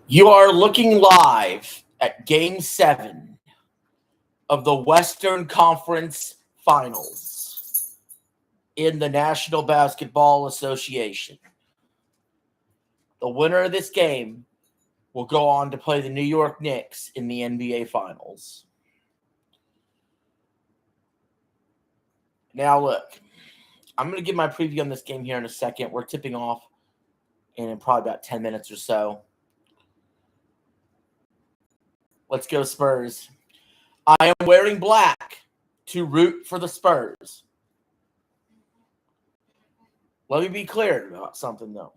You are looking live at Game 7 of the Western Conference Finals in the National Basketball Association. The winner of this game will go on to play the New York Knicks in the NBA Finals. Now look, I'm going to give my preview on this game here in a second. We're tipping off in probably about 10 minutes or so. Let's go Spurs. I am wearing black to root for the Spurs. Let me be clear about something, though.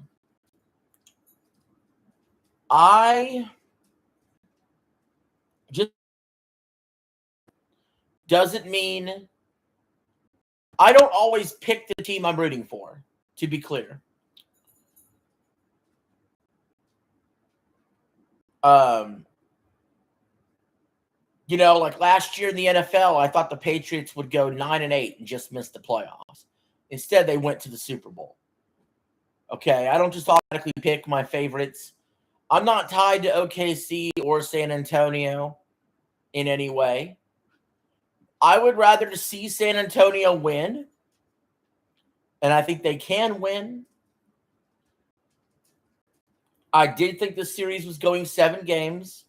I just doesn't mean I don't always pick the team I'm rooting for, to be clear. Like last year in the NFL, I thought the Patriots would go 9-8 and just miss the playoffs. Instead, they went to the Super Bowl. Okay, I don't just automatically pick my favorites. I'm not tied to OKC or San Antonio in any way. I would rather see San Antonio win, and I think they can win. I did think the series was going 7 games.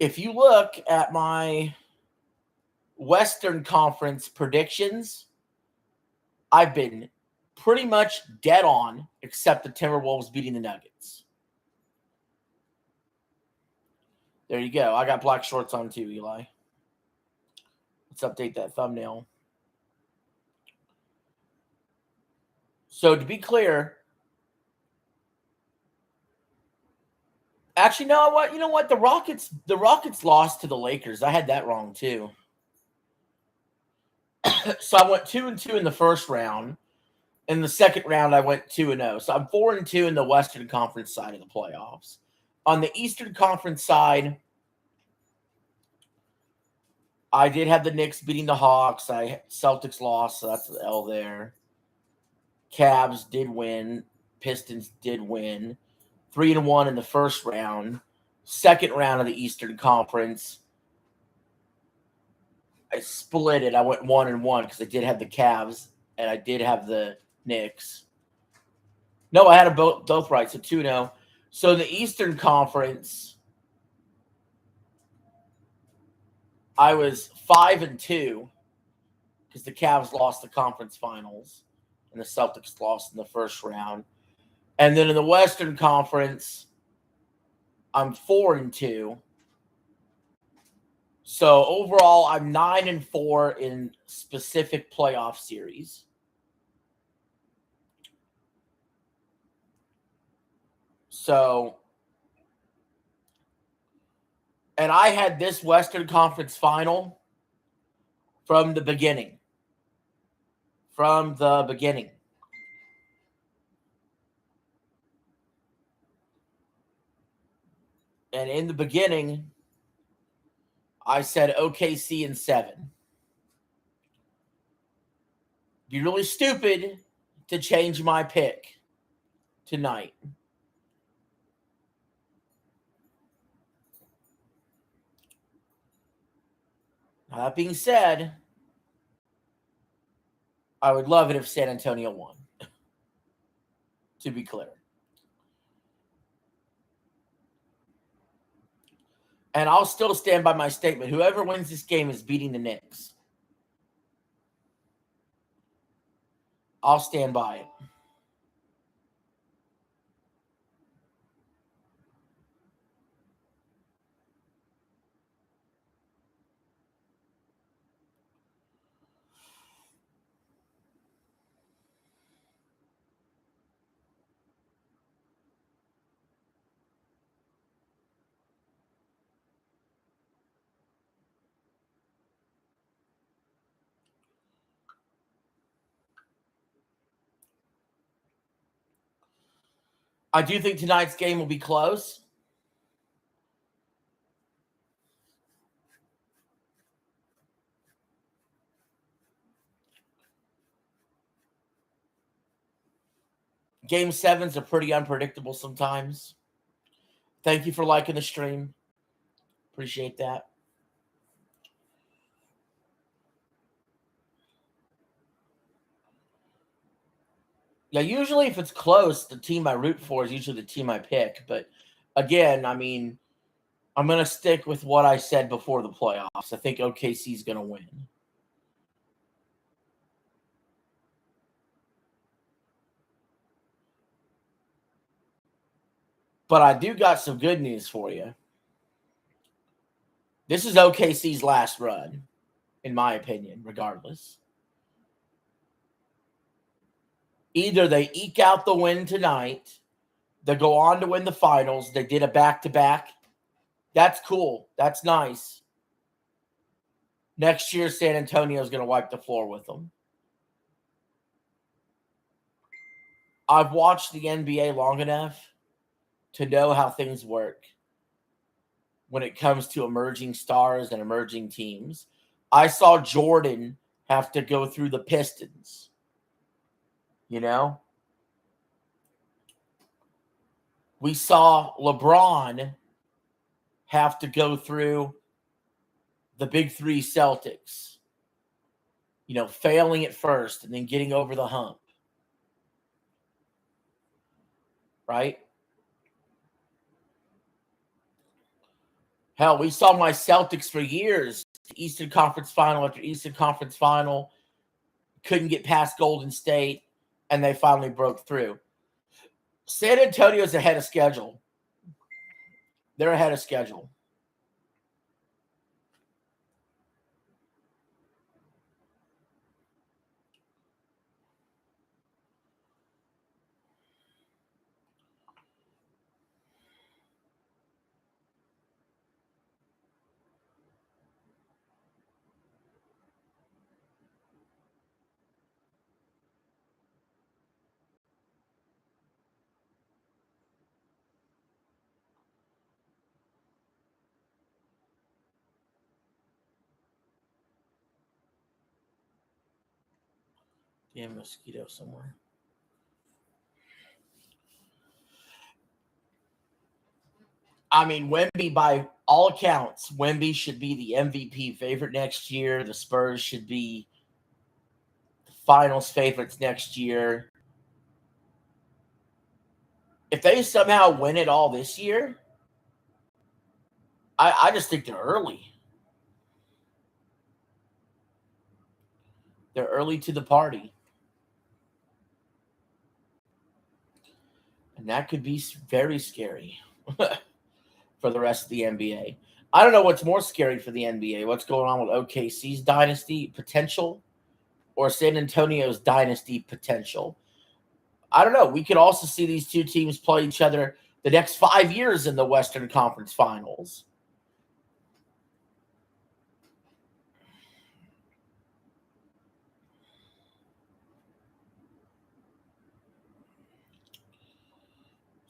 If you look at my Western Conference predictions, I've been pretty much dead on, except the Timberwolves beating the Nuggets. There you go. I got black shorts on too, Eli. Let's update that thumbnail. So to be clear, actually, no, what? You know what? The Rockets lost to the Lakers. I had that wrong too. So I went 2-2 in the first round. In the second round, I went 2-0. So I'm 4-2 in the Western Conference side of the playoffs. On the Eastern Conference side, I did have the Knicks beating the Hawks. Celtics lost, so that's the L there. Cavs did win. Pistons did win. 3-1 in the first round. Second round of the Eastern Conference, I split it. I went 1-1 because I did have the Cavs and I did have the Knicks. No, I had them both right, so 2-0. So the Eastern Conference, I was 5-2 because the Cavs lost the conference finals and the Celtics lost in the first round. And then in the Western Conference, I'm 4-2. So overall, I'm 9-4 in specific playoff series. So, and I had this Western Conference final from the beginning. From the beginning. And in the beginning, I said OKC in 7. Be really stupid to change my pick tonight. Now, that being said, I would love it if San Antonio won, to be clear. And I'll still stand by my statement. Whoever wins this game is beating the Knicks. I'll stand by it. I do think tonight's game will be close. Game 7s are pretty unpredictable sometimes. Thank you for liking the stream. Appreciate that. Yeah, usually if it's close, the team I root for is usually the team I pick. But again, I mean, I'm going to stick with what I said before the playoffs. I think OKC is going to win. But I do got some good news for you. This is OKC's last run, in my opinion, regardless. Either they eke out the win tonight, they go on to win the finals. They did a back-to-back. That's cool. That's nice. Next year, San Antonio is going to wipe the floor with them. I've watched the NBA long enough to know how things work when it comes to emerging stars and emerging teams. I saw Jordan have to go through the Pistons. You know? We saw LeBron have to go through the big three Celtics. You know, failing at first and then getting over the hump. Right? Hell, we saw my Celtics for years. Eastern Conference Final after Eastern Conference Final. Couldn't get past Golden State, and they finally broke through. San Antonio's ahead of schedule. They're ahead of schedule. Damn mosquito somewhere. I mean, Wemby, by all accounts, Wemby should be the MVP favorite next year. The Spurs should be the finals favorites next year. If they somehow win it all this year, I just think they're early. They're early to the party. And that could be very scary for the rest of the NBA. I don't know what's more scary for the NBA. What's going on with OKC's dynasty potential or San Antonio's dynasty potential? I don't know. We could also see these two teams play each other the next 5 years in the Western Conference Finals.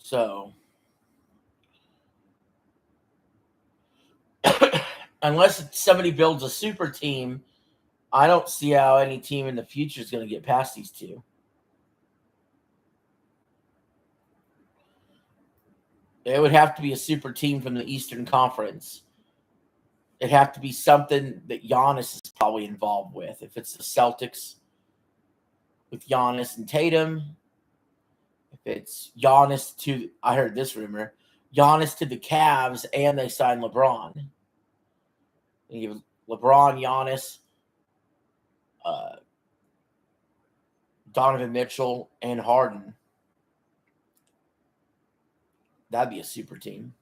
So, unless somebody builds a super team, I don't see how any team in the future is going to get past these two. It would have to be a super team from the Eastern Conference. It'd have to be something that Giannis is probably involved with. If it's the Celtics with Giannis and Tatum, if it's Giannis to, I heard this rumor, Giannis to the Cavs and they sign LeBron. And you have LeBron, Giannis, Donovan Mitchell, and Harden. That'd be a super team.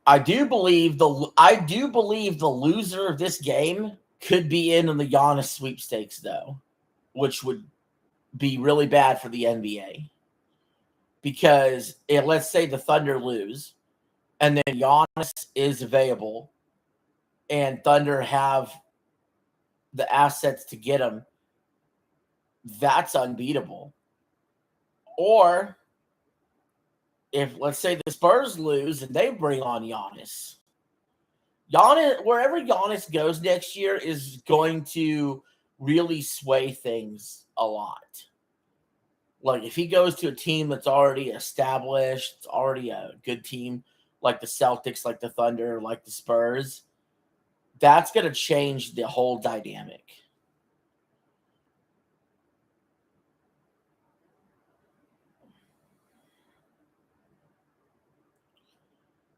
I do believe the loser of this game could be in the Giannis sweepstakes, though, which would be really bad for the NBA. Because let's say the Thunder lose, and then Giannis is available, and Thunder have the assets to get him, that's unbeatable. Or if, let's say, the Spurs lose and they bring on Giannis, Giannis, wherever Giannis goes next year, is going to really sway things a lot. Like if he goes to a team that's already established, it's already a good team, like the Celtics, like the Thunder, like the Spurs, that's going to change the whole dynamic.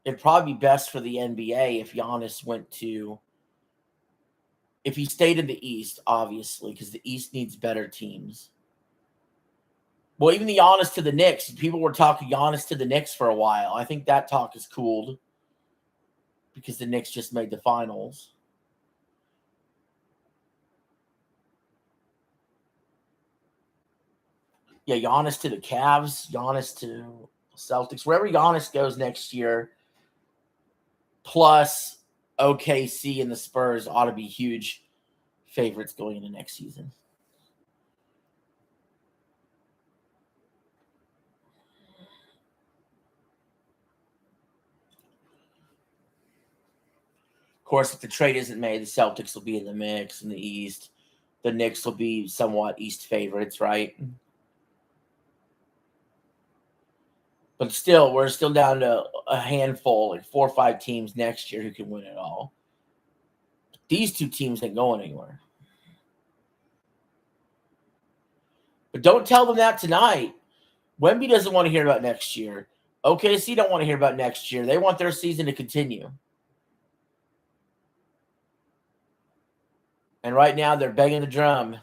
It'd probably be best for the NBA if Giannis if he stayed in the East, obviously, because the East needs better teams. Well, even the Giannis to the Knicks, people were talking Giannis to the Knicks for a while. I think that talk is cooled because the Knicks just made the finals. Yeah, Giannis to the Cavs, Giannis to Celtics, wherever Giannis goes next year, plus OKC and the Spurs ought to be huge favorites going into next season. Of course, if the trade isn't made, the Celtics will be in the mix in the East. The Knicks will be somewhat East favorites, right? But still, we're still down to a handful, like 4 or 5 teams next year who can win it all. These two teams ain't going anywhere. But don't tell them that tonight. Wemby doesn't want to hear about next year. OKC don't want to hear about next year. They want their season to continue. And right now, they're banging the drum.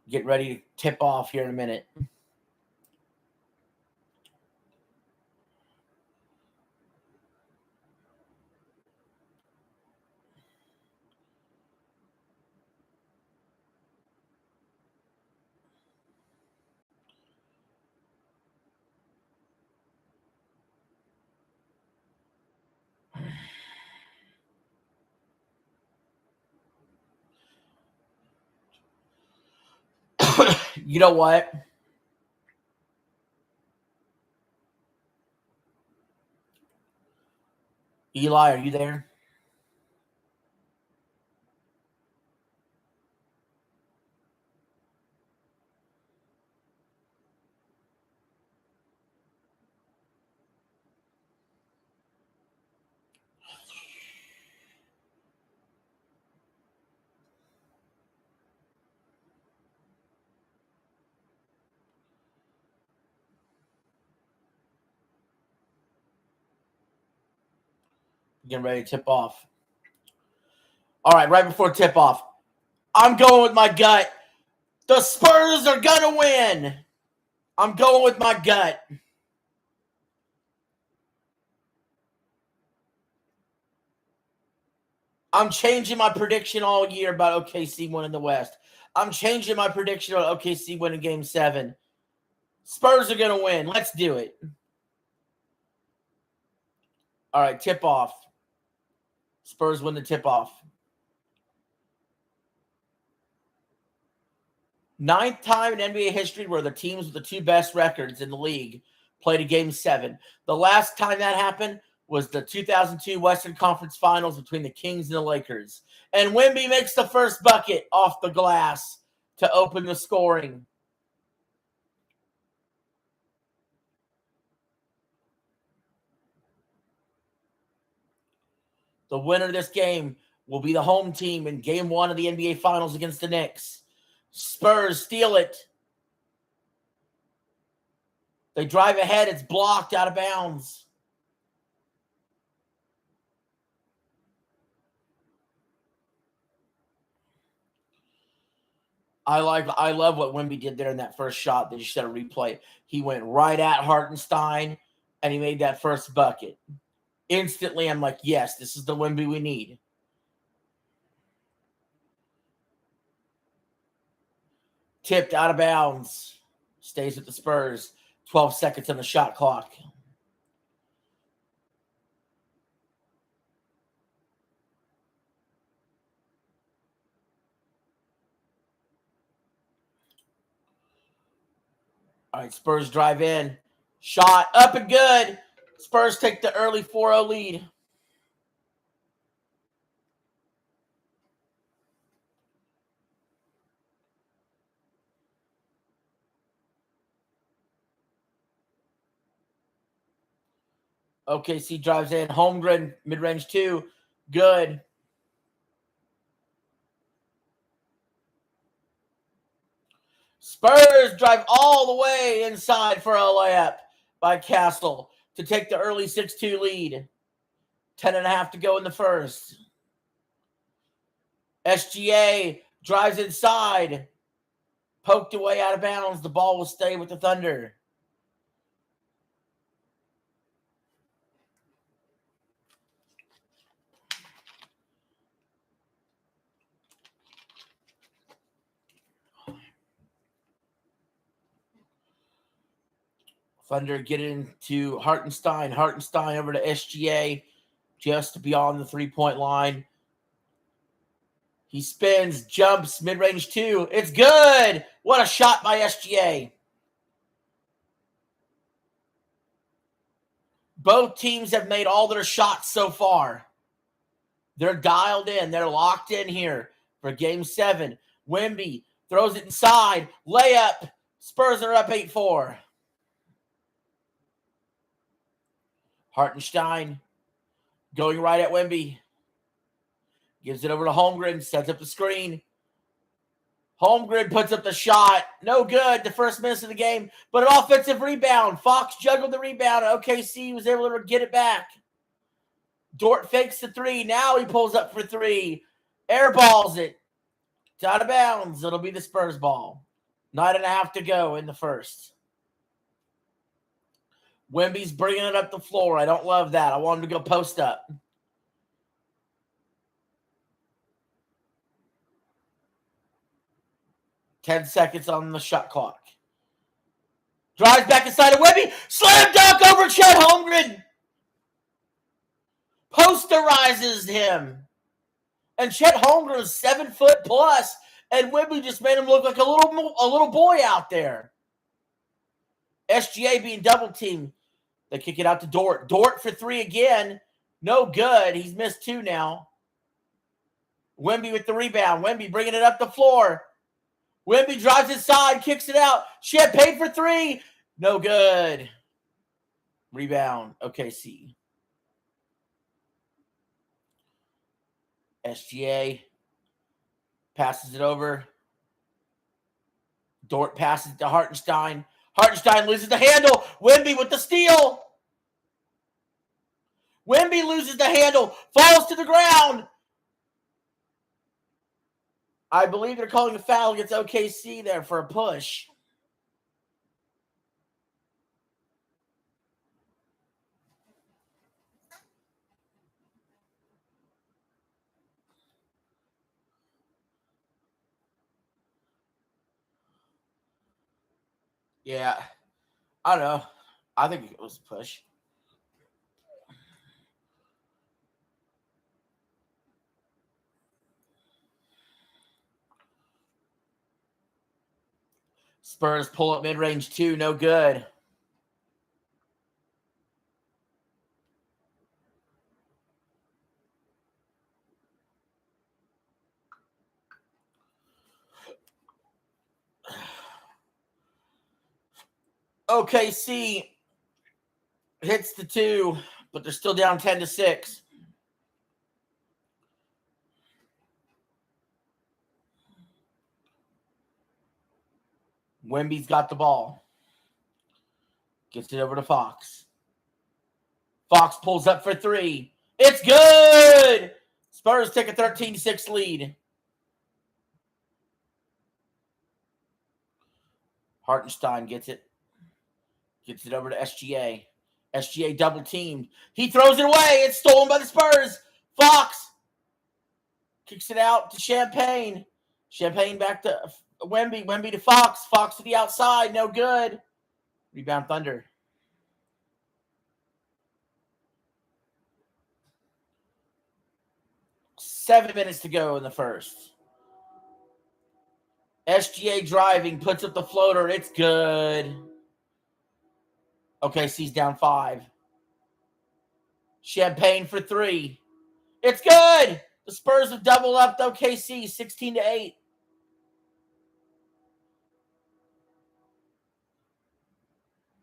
Get ready to tip off here in a minute. You know what? Eli, are you there? Getting ready to tip off. All right, right before tip off, I'm going with my gut. The Spurs are going to win. I'm going with my gut. I'm changing my prediction all year about OKC winning the West. I'm changing my prediction about OKC winning Game 7. Spurs are going to win. Let's do it. All right, tip off. Spurs win the tip off. 9th time in NBA history where the teams with the 2 best records in the league played a Game 7. The last time that happened was the 2002 Western Conference Finals between the Kings and the Lakers. And Wemby makes the first bucket off the glass to open the scoring. The winner of this game will be the home team in Game 1 of the NBA Finals against the Knicks. Spurs steal it. They drive ahead. It's blocked out of bounds. I love what Wemby did there in that first shot. They just said a replay. He went right at Hartenstein, and he made that first bucket. Instantly, I'm like, yes, this is the Wemby we need. Tipped out of bounds. Stays with the Spurs. 12 seconds on the shot clock. All right, Spurs drive in. Shot up and good. Spurs take the early 4-0 lead. OKC drives in. Holmgren, mid-range 2. Good. Spurs drive all the way inside for a layup by Castle to take the early 6-2 lead. 10.5 to go in the first. SGA drives inside. Poked away out of bounds. The ball will stay with the Thunder. Thunder get into Hartenstein. Hartenstein over to SGA just beyond the three-point line. He spins, jumps, mid-range 2. It's good. What a shot by SGA. Both teams have made all their shots so far. They're dialed in. They're locked in here for Game 7. Wemby throws it inside. Layup. Spurs are up 8-4. Hartenstein going right at Wemby. Gives it over to Holmgren. Sets up the screen. Holmgren puts up the shot. No good. The first miss of the game. But an offensive rebound. Fox juggled the rebound. OKC was able to get it back. Dort fakes the 3. Now he pulls up for 3. Airballs it. It's out of bounds. It'll be the Spurs ball. 9.5 to go in the first. Wemby's bringing it up the floor. I don't love that. I want him to go post up. Ten seconds on the shot clock. Drives back inside of Wemby. Slam dunk over Chet Holmgren. Posterizes him. And Chet Holmgren is 7 foot plus, and Wemby just made him look like a little boy out there. SGA being double teamed. They kick it out to Dort. Dort for 3 again. No good. He's missed 2 now. Wemby with the rebound. Wemby bringing it up the floor. Wemby drives inside, kicks it out. Champagne for 3. No good. Rebound. OKC. SGA passes it over. Dort passes it to Hartenstein. Hartenstein loses the handle. Wemby with the steal. Wemby loses the handle. Falls to the ground. I believe they're calling a foul against OKC there for a push. Yeah. I don't know. I think it was a push. Spurs pull up mid-range 2. No good. OKC hits the 2, but they're still down 10-6. Wemby's got the ball. Gets it over to Fox. Fox pulls up for 3. It's good! Spurs take a 13-6 lead. Hartenstein gets it. Gets it over to SGA. SGA double teamed. He throws it away. It's stolen by the Spurs. Fox kicks it out to Champagne. Champagne back to Wemby. Wemby to Fox. Fox to the outside. No good. Rebound Thunder. Seven minutes to go in the first. SGA driving. Puts up the floater. It's good. OKC's down 5. Champagne for 3. It's good. The Spurs have doubled up to OKC 16-8.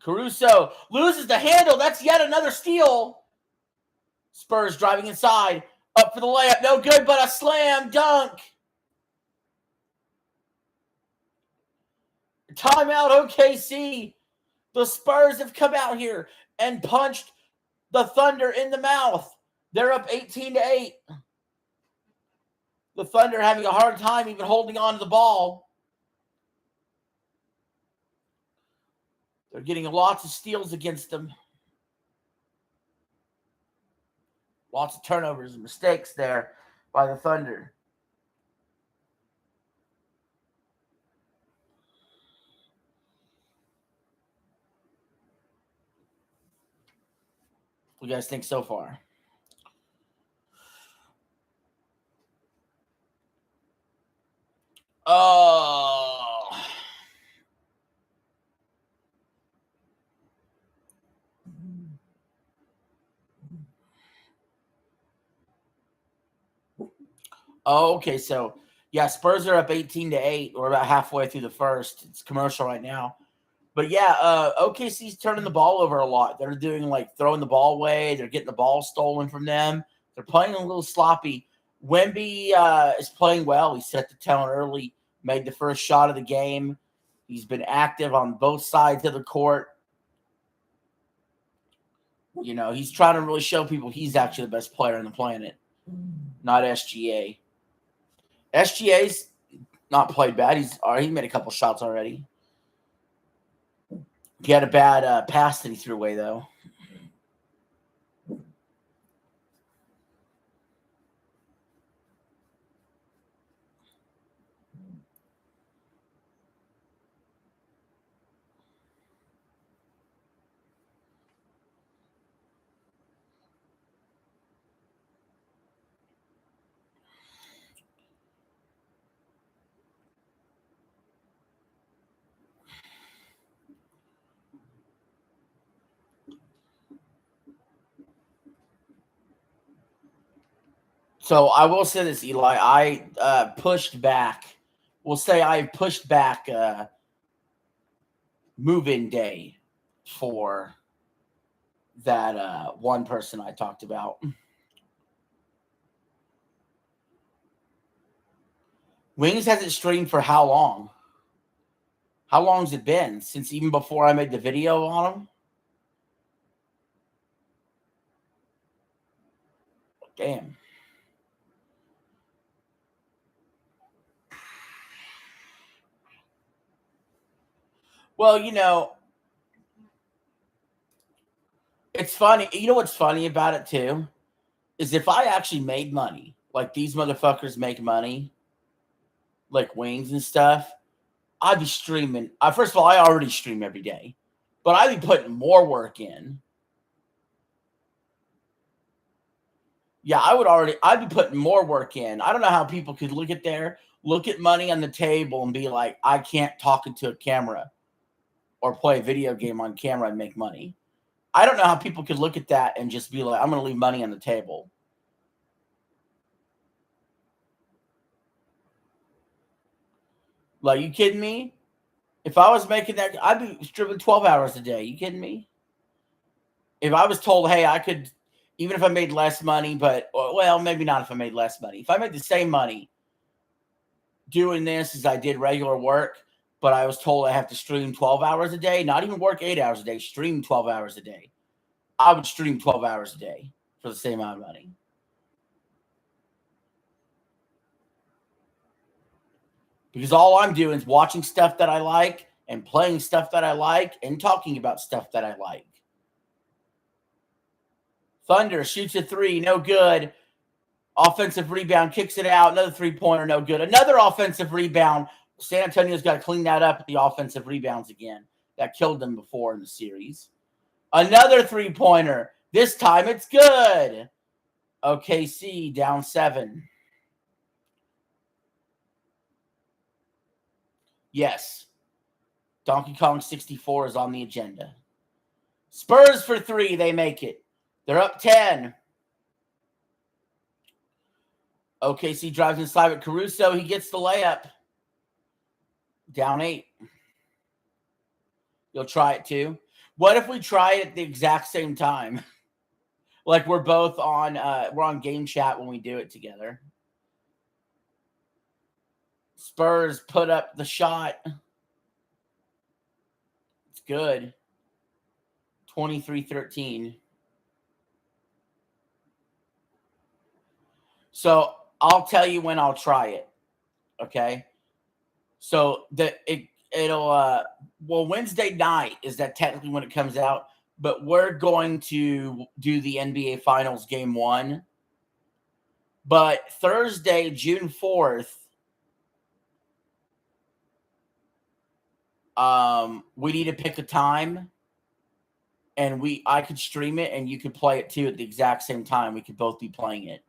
Caruso loses the handle. That's yet another steal. Spurs driving inside. Up for the layup. No good, but a slam dunk. Timeout, OKC. The Spurs have come out here and punched the Thunder in the mouth. They're up 18-8. The Thunder having a hard time even holding on to the ball. They're getting lots of steals against them. Lots of turnovers and mistakes there by the Thunder. What do you guys think so far? Oh. Oh, okay. So, yeah, Spurs are up 18-8. We're about halfway through the first. It's commercial right now. But, yeah, OKC's turning the ball over a lot. They're doing, like, throwing the ball away. They're getting the ball stolen from them. They're playing a little sloppy. Wemby is playing well. He set the tone early, made the first shot of the game. He's been active on both sides of the court. You know, he's trying to really show people he's actually the best player on the planet, not SGA. SGA's not played bad. He made a couple shots already. He had a bad pass that he threw away, though. So I will say this, Eli. I pushed back. We'll say I pushed back move-in day for that one person I talked about. Wings hasn't streamed for how long? How long has it been? Since even before I made the video on him? Damn. Well, you know, it's funny. You know what's funny about it, too? Is if I actually made money, like these motherfuckers make money, like Wings and stuff, I'd be streaming. First of all, I already stream every day, but I'd be putting more work in. Yeah, I'd be putting more work in. I don't know how people could look at money on the table and be like, I can't talk into a camera or play a video game on camera and make money. I don't know how people could look at that and just be like, I'm going to leave money on the table. Like, you kidding me? If I was making that, I'd be streaming 12 hours a day. You kidding me? If I was told, hey, I could, even if I made less money, but, well, maybe not if I made less money. If I made the same money doing this as I did regular work, but I was told I have to stream 12 hours a day, not even work 8 hours a day, stream 12 hours a day, I would stream 12 hours a day for the same amount of money. Because all I'm doing is watching stuff that I like and playing stuff that I like and talking about stuff that I like. Thunder shoots a three, no good. Offensive rebound, kicks it out. Another three-pointer, no good. Another offensive rebound. San Antonio's got to clean that up at the offensive rebounds again. That killed them before in the series. Another three-pointer. This time it's good. OKC down 7. Yes. Donkey Kong 64 is on the agenda. Spurs for 3. They make it. They're up 10. OKC drives inside with Caruso. He gets the layup. Down 8. You'll try it too. What if we try it at the exact same time? Like we're both on we're on game chat when we do it together. Spurs put up the shot. It's good. 23-13. So I'll tell you when I'll try it. Okay. So it'll Wednesday night is that technically when it comes out, but we're going to do the NBA Finals game 1. But Thursday, June 4th, we need to pick a time, and I could stream it and you could play it too at the exact same time. We could both be playing it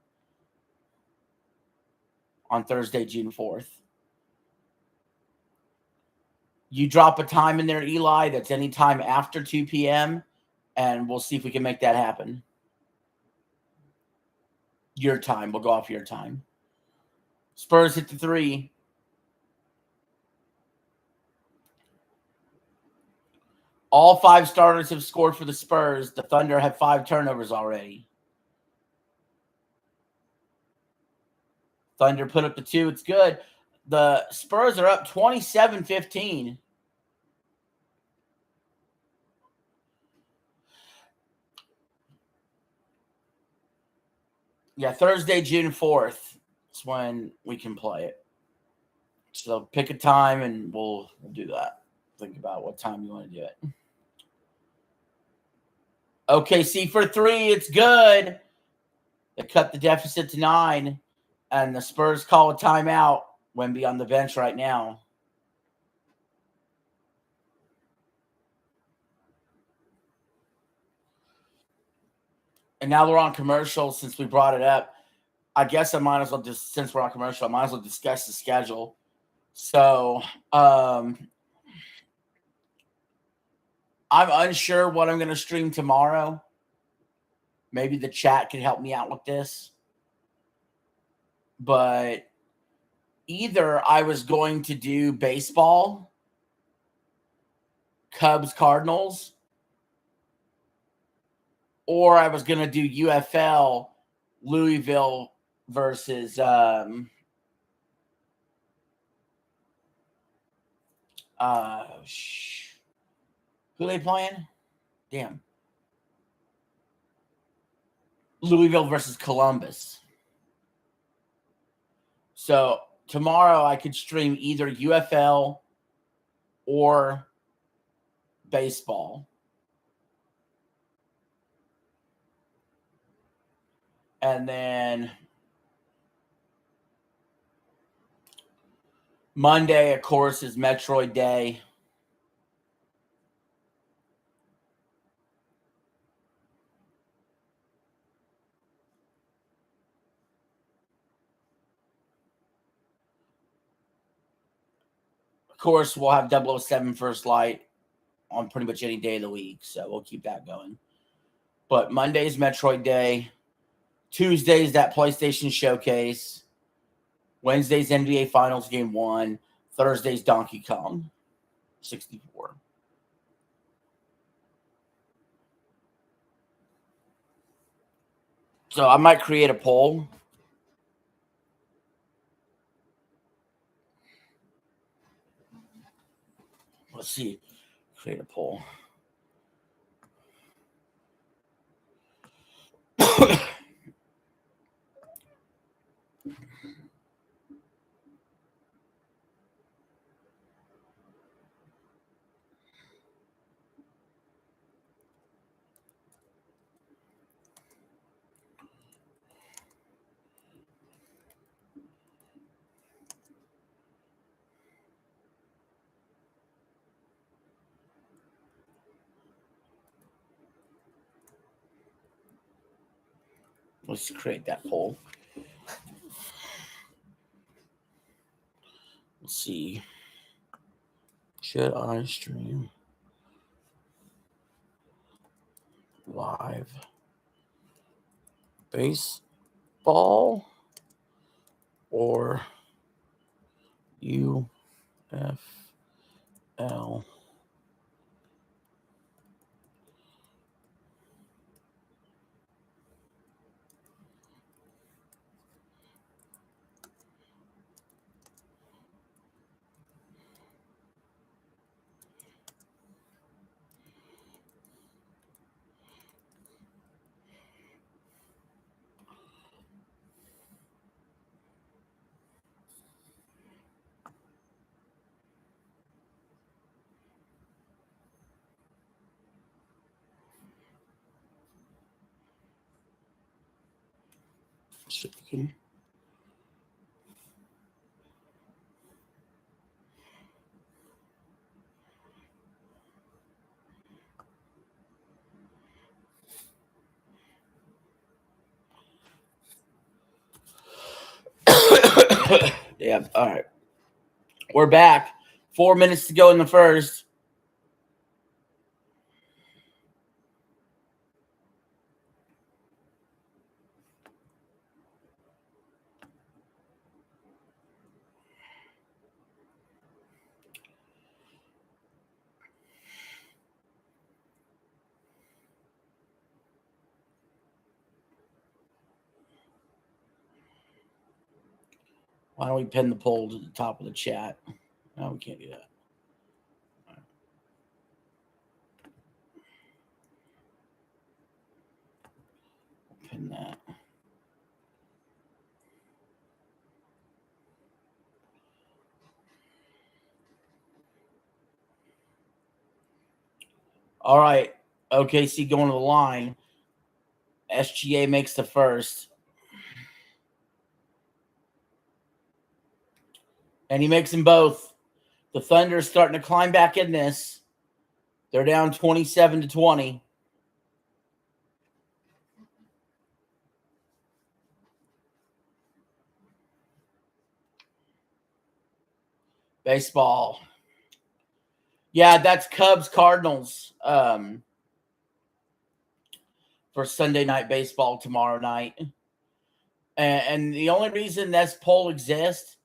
on Thursday, June 4th. You drop a time in there, Eli, that's any time after 2 p.m., and we'll see if we can make that happen. Your time. We'll go off your time. Spurs hit the 3. All 5 starters have scored for the Spurs. The Thunder have 5 turnovers already. Thunder put up the 2. It's good. The Spurs are up 27-15. Yeah, Thursday, June 4th is when we can play it. So pick a time and we'll do that. Think about what time you want to do it. OKC for 3. It's good. They cut the deficit to 9. And the Spurs call a timeout. Wemby on the bench right now. And now we're on commercial since we brought it up. I guess I might as well just, since we're on commercial, I might as well discuss the schedule. So I'm unsure what I'm going to stream tomorrow. Maybe the chat can help me out with this. But either I was going to do baseball, Cubs, Cardinals, or I was going to do UFL, Louisville versus who are they playing? Damn. Louisville versus Columbus. So tomorrow I could stream either UFL or baseball. And then Monday, of course, is Metroid Day. Of course, we'll have 007 First Light on pretty much any day of the week, so we'll keep that going. But Monday's Metroid Day. Tuesday's that PlayStation Showcase. Wednesday's NBA Finals Game 1. Thursday's Donkey Kong 64. So I might create a poll. Let's see. Create a poll. Let's create that poll. Let's see. Should I stream live baseball or UFL? Yeah, all right. We're back. 4 minutes to go in the first. Why don't we pin the poll to the top of the chat? No, we can't do that. Pin that. All right. OKC going to the line. SGA makes the first. And he makes them both. The Thunder is starting to climb back in this. They're down 27-20. Baseball. Yeah, that's Cubs Cardinals for Sunday night baseball tomorrow night. And the only reason this poll exists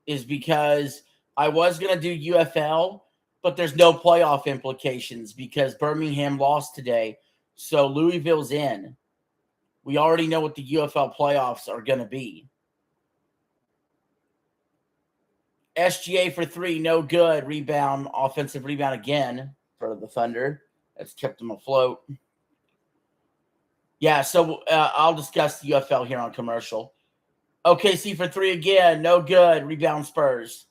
is because I was going to do UFL, but there's no playoff implications because Birmingham lost today. So Louisville's in. We already know what the UFL playoffs are going to be. SGA for 3, no good. Rebound, offensive rebound again for the Thunder. That's kept them afloat. Yeah, so I'll discuss the UFL here on commercial. OKC for 3 again, no good. Rebound Spurs.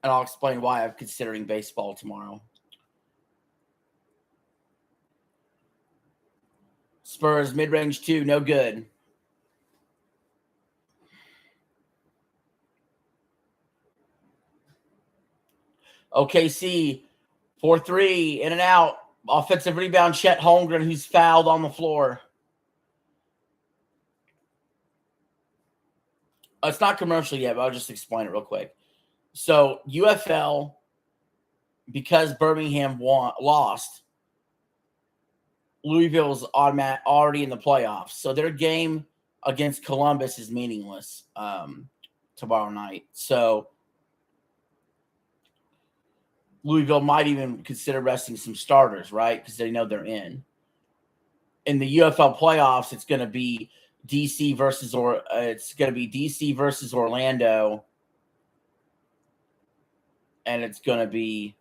And I'll explain why I'm considering baseball tomorrow. Spurs mid-range 2, no good. OKC 4-3, in and out. Offensive rebound, Chet Holmgren, who's fouled on the floor. It's not commercial yet, but I'll just explain it real quick. So UFL, because Birmingham lost, Louisville's already in the playoffs. So their game against Columbus is meaningless tomorrow night. So Louisville might even consider resting some starters, right? Because they know they're in. In the UFL playoffs, it's going to be DC versus Orlando, and it's going to be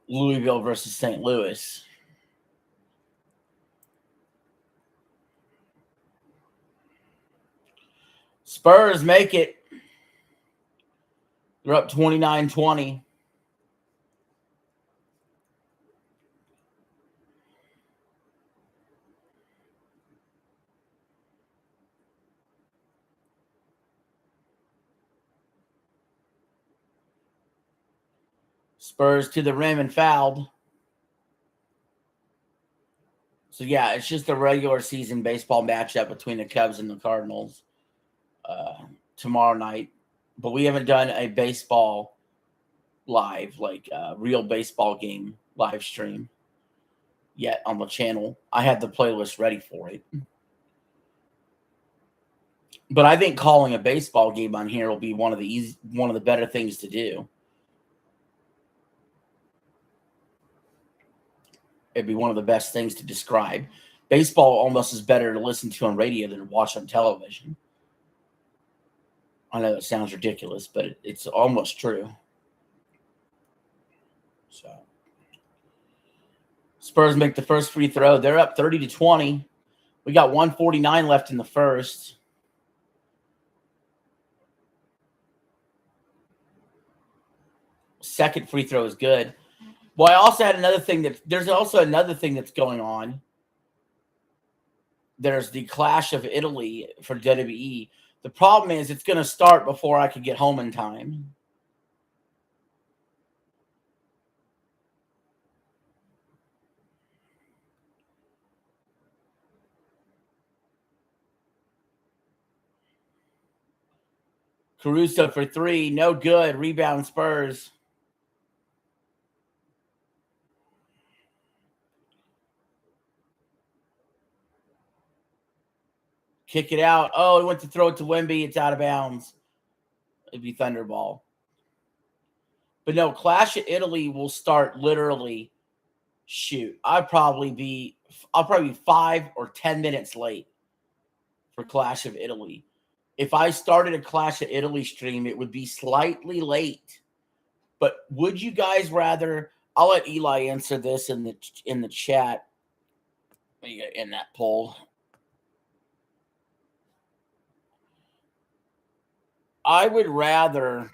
Louisville versus St. Louis. Spurs make it. They're up 29-20. Spurs to the rim and fouled. So, yeah, it's just a regular season baseball matchup between the Cubs and the Cardinals tomorrow night. But we haven't done a baseball live, like a real baseball game live stream yet on the channel. I have the playlist ready for it. But I think calling a baseball game on here will be one of the better things to do. It'd be one of the best things to describe. Baseball almost is better to listen to on radio than to watch on television. I know that sounds ridiculous, but it's almost true. So Spurs make the first free throw. They're up 30-20. We got 1:49 left in the first. Second free throw is good. Well, I also had another thing there's also another thing that's going on. There's the Clash of Italy for WWE. The problem is it's going to start before I could get home in time. Caruso for 3. No good. Rebound Spurs. Kick it out. Oh, he went to throw it to Wemby. It's out of bounds. It'd be Thunderball. But no, Clash of Italy will start literally. Shoot, I'll probably be 5 or 10 minutes late for Clash of Italy. If I started a Clash of Italy stream, it would be slightly late. But would you guys rather? I'll let Eli answer this in the chat. In that poll. I would rather,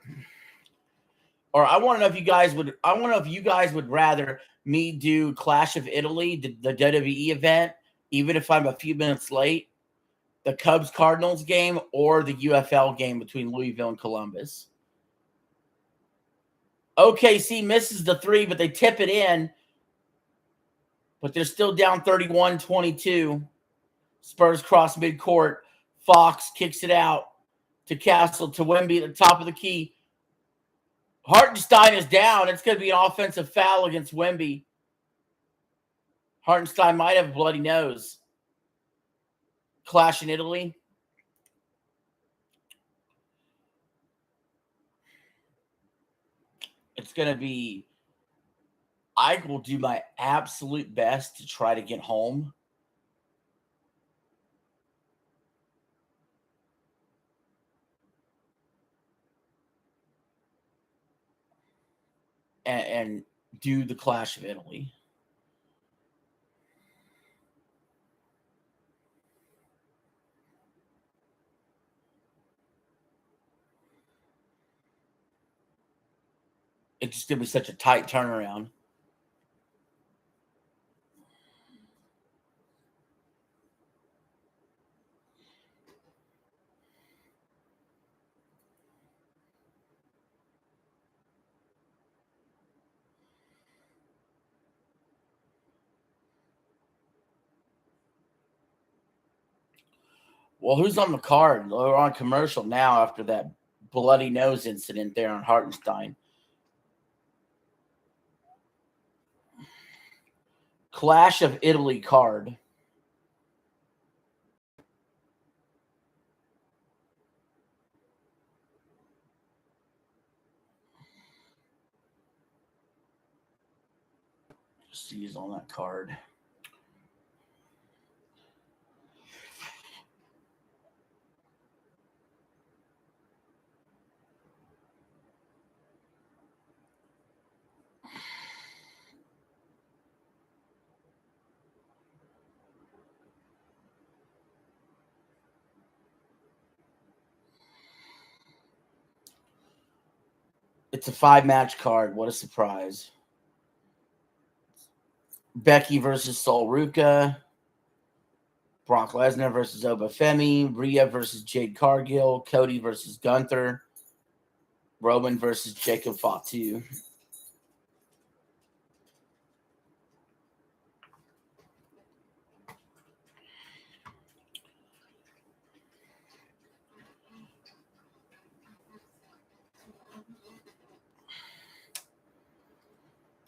or I want to know if you guys would. I want to know if you guys would rather me do Clash of Italy, the WWE event, even if I'm a few minutes late, the Cubs Cardinals game, or the UFL game between Louisville and Columbus. OKC misses the 3, but they tip it in. But they're still down 31-22. Spurs cross midcourt. Fox kicks it out to Castle, to Wemby at the top of the key. Hartenstein is down. It's going to be an offensive foul against Wemby. Hartenstein might have a bloody nose. Clash in Italy. It's going to be, I will do my absolute best to try to get home. And do the Clash of Italy. It's just going to be such a tight turnaround. Well, who's on the card? We're on commercial now after that bloody nose incident there on Hartenstein. Clash of Italy card. Just see who's on that card. It's a 5-match card. What a surprise. Becky versus Sol Ruka. Brock Lesnar versus Obafemi. Rhea versus Jade Cargill. Cody versus Gunther. Roman versus Jacob Fatu.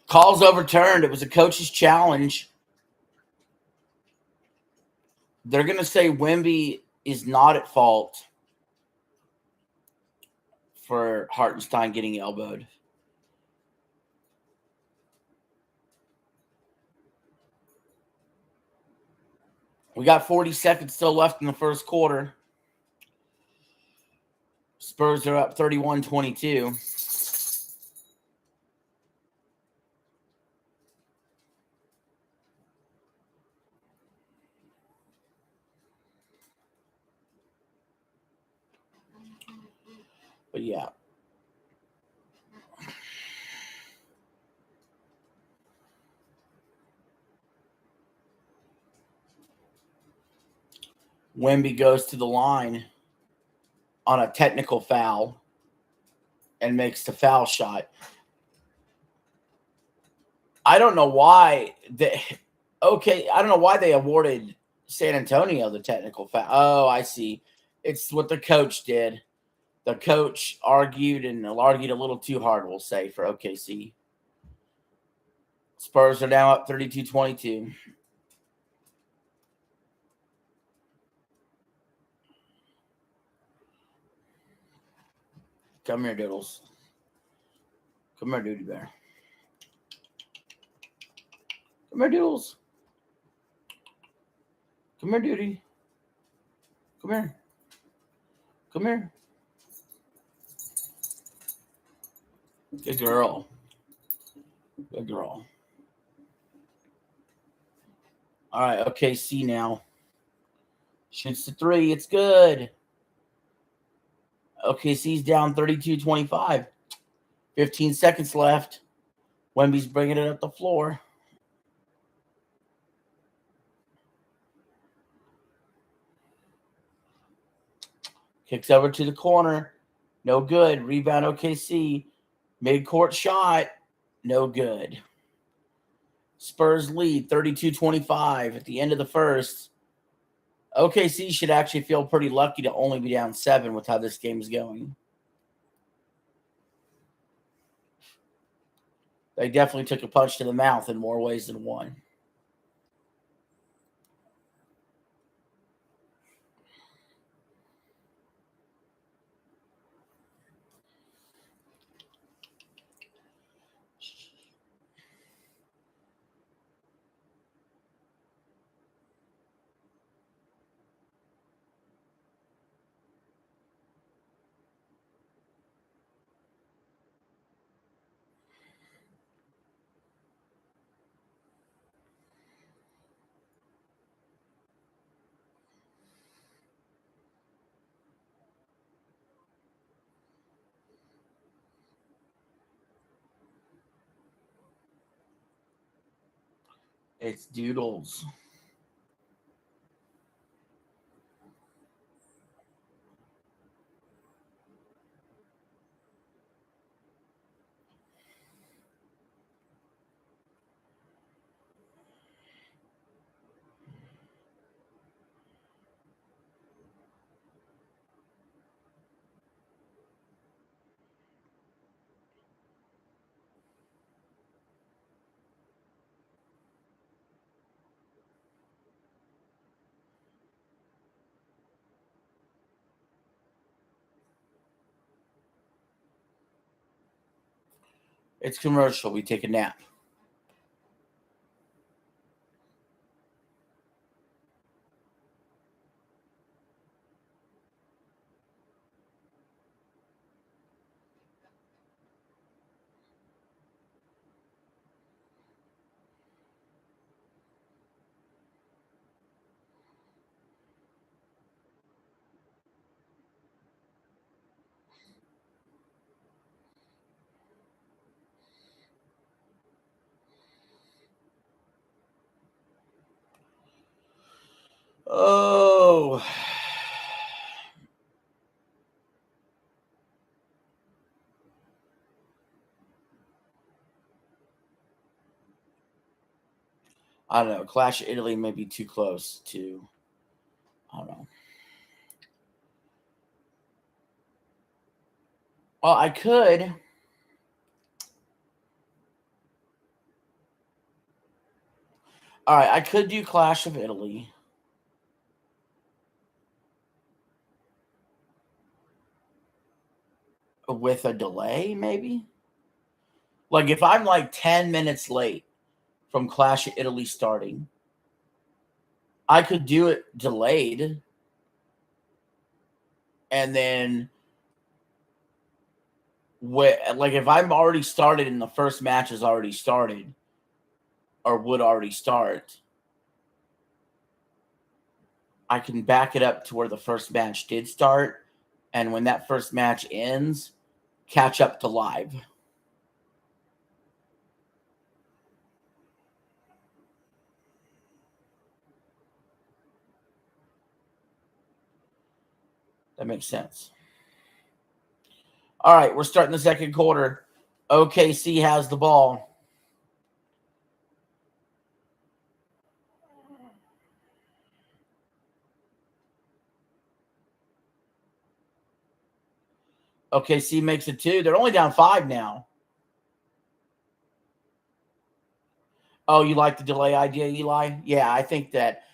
Call's overturned. It was a coach's challenge. They're going to say Wemby is not at fault for Hartenstein getting elbowed. We got 40 seconds still left in the first quarter. Spurs are up 31-22. But yeah. Wemby goes to the line on a technical foul and makes the foul shot. I don't know why I don't know why they awarded San Antonio the technical foul. Oh, I see. It's what the coach did. The coach argued a little too hard, we'll say, for OKC. Spurs are now up 32-22. Come here, Doodles. Come here, Duty Bear. Come here, Doodles. Come here, Duty. Come here. Come here. Good girl. Good girl. All right, OKC now. Shoots the three. It's good. OKC's down 32-25. 15 seconds left. Wemby's bringing it up the floor. Kicks over to the corner. No good. Rebound OKC. Mid-court shot. No good. Spurs lead 32-25 at the end of the first. OKC should actually feel pretty lucky to only be down 7 with how this game is going. They definitely took a punch to the mouth in more ways than one. It's Doodles. It's commercial. We take a nap. Oh. I don't know. Clash of Italy may be too close to. I don't know. Well, I could. All right, I could do Clash of Italy. With a delay, maybe? Like if I'm like 10 minutes late from Clash of Italy starting, I could do it delayed. And then like if I'm already started and the first match has already started or would already start, I can back it up to where the first match did start. And when that first match ends, catch up to live. That makes sense. All right, we're starting the second quarter. OKC has the ball. OKC makes it 2. They're only down 5 now. Oh, you like the delay idea, Eli? Yeah, I think that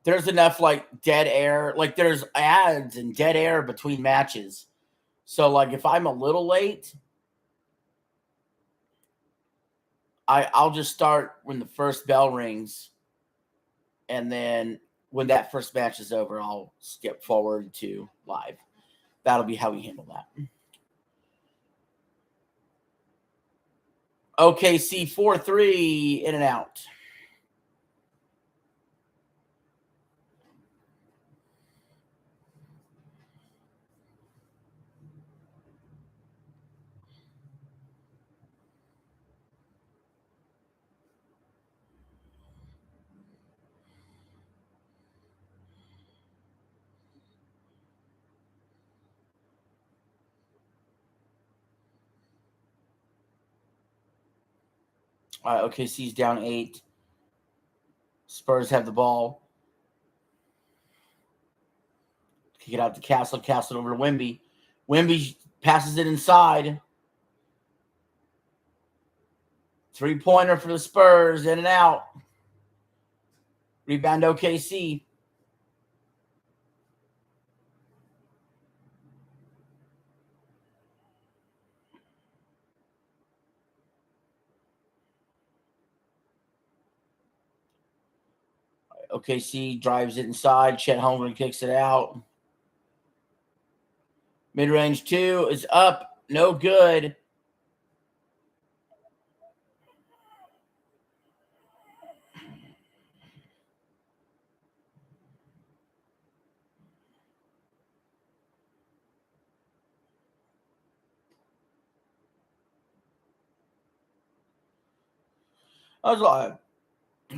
there's enough like dead air, like there's ads and dead air between matches. So like if I'm a little late, I'll just start when the first bell rings, and then when that first match is over, I'll skip forward to live. That'll be how we handle that. OKC 4-3 in and out. OKC's down 8. Spurs have the ball. Kick it out to Castle. Castle over to Wemby. Wemby passes it inside. 3-pointer for the Spurs. In and out. Rebound OKC. OKC drives it inside. Chet Holmgren kicks it out. Mid-range 2 is up. No good. I was like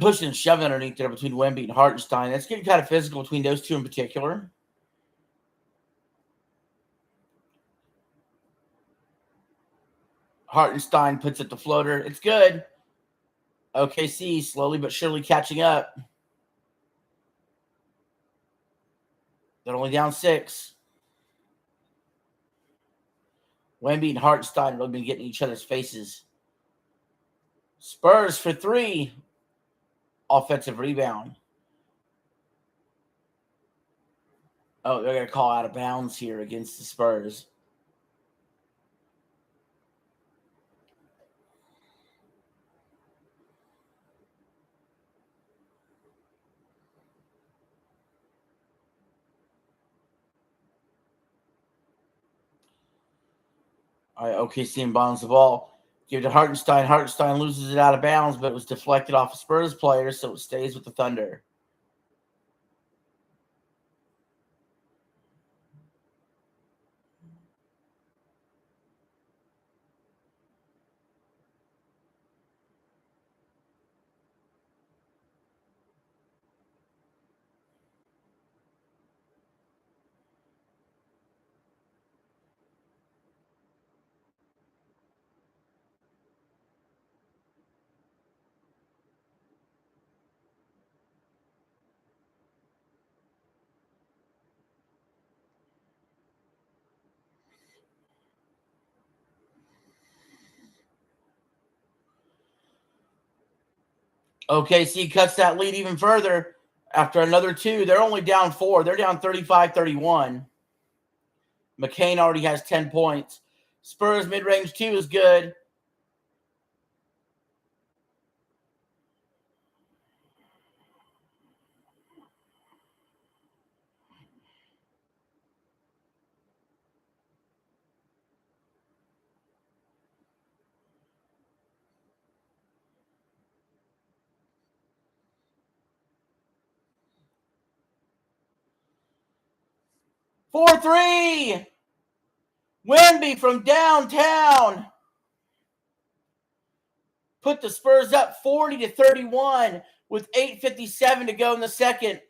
pushing and shoving underneath there between Wemby and Hartenstein. That's getting kind of physical between those two in particular. Hartenstein puts it to floater. It's good. OKC slowly but surely catching up. They're only down 6. Wemby and Hartenstein have really been getting each other's faces. Spurs for 3. Offensive rebound. Oh, they're going to call out of bounds here against the Spurs. All right, OKC inbounds the ball. Give it to Hartenstein. Hartenstein loses it out of bounds, but it was deflected off a Spurs player, so it stays with the Thunder. OKC cuts that lead even further after another 2. They're only down 4. They're down 35-31. McCain already has 10 points. Spurs mid-range 2 is good. For 3. Wemby from downtown. Put the Spurs up 40-31 with 8:57 to go in the second.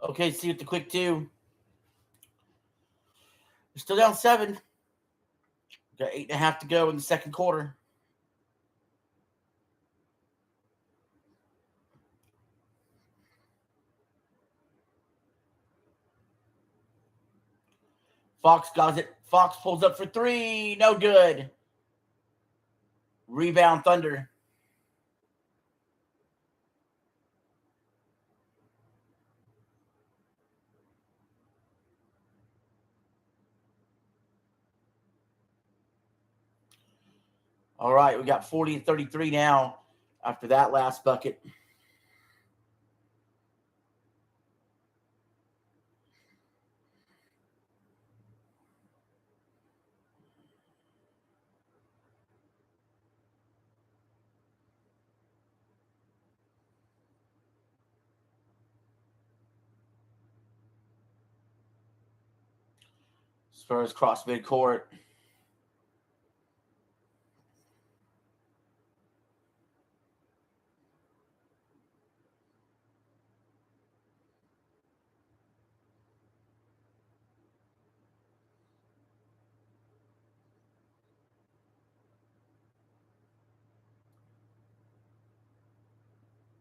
Okay, see with the quick 2. They're still down 7. Got 8.5 to go in the second quarter. Fox got it. Fox pulls up for 3. No good. Rebound Thunder. All right, we got 40-33 now after that last bucket. Spurs cross midcourt.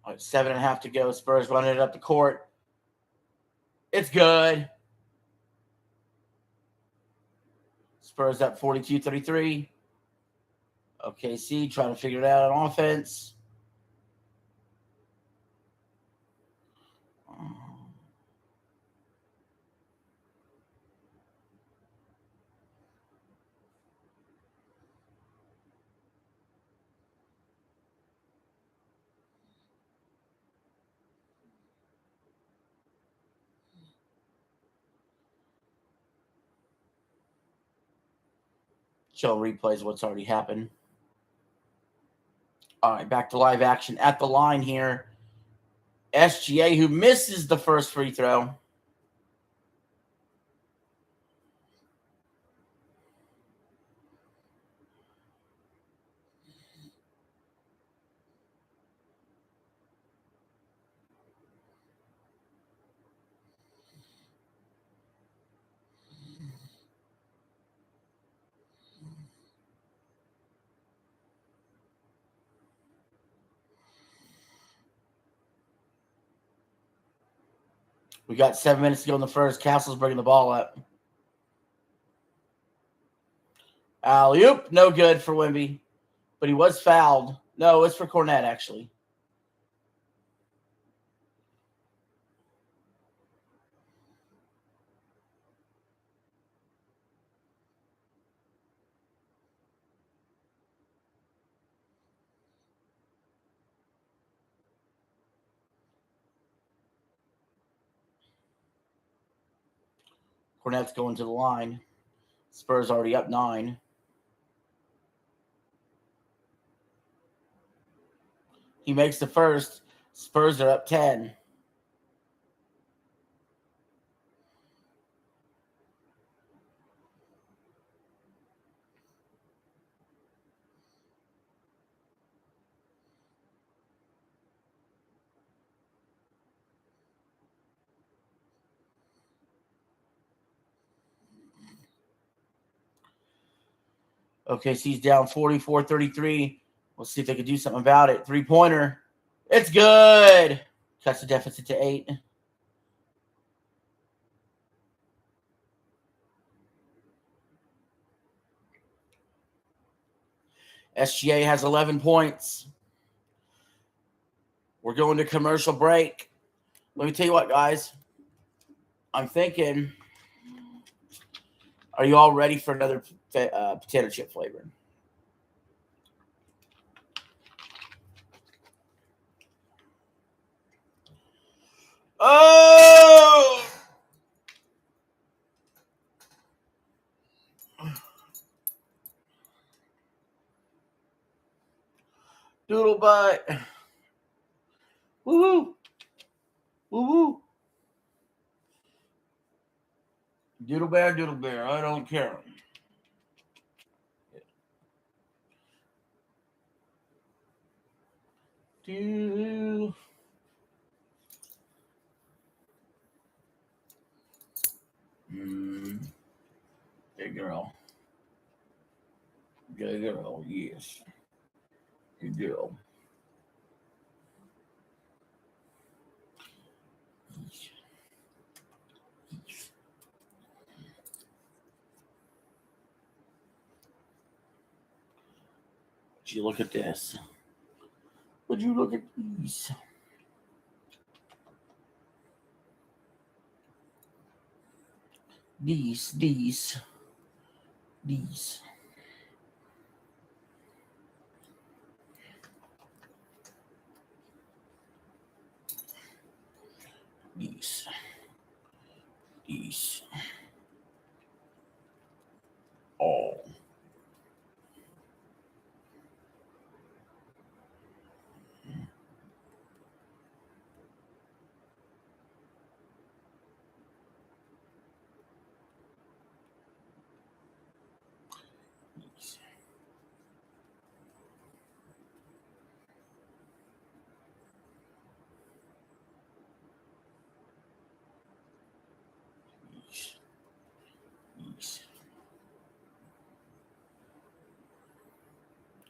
All right, 7.5 to go. Spurs running it up the court. It's good. Spurs up 42-33. OKC trying to figure it out on offense. Show replays what's already happened. All right, back to live action at the line here. SGA, who misses the first free throw. We got 7 minutes to go in the first. Castle's bringing the ball up. Alley-oop, no good for Wemby. But he was fouled. No, it's for Cornette, actually. Cornette's going to the line. Spurs already up 9. He makes the first. Spurs are up 10. Okay, so he's down 44-33. We'll see if they can do something about it. 3-pointer. It's good. Cuts the deficit to 8. SGA has 11 points. We're going to commercial break. Let me tell you what, guys. I'm thinking, are you all ready for another potato chip flavor? Oh! Doodle butt. Woo-hoo. Woo-hoo. Doodle bear. I don't care. Do. Good girl. Good girl, yes. Good girl. Would you look at this? Would you look at these? These. These. These. Oh.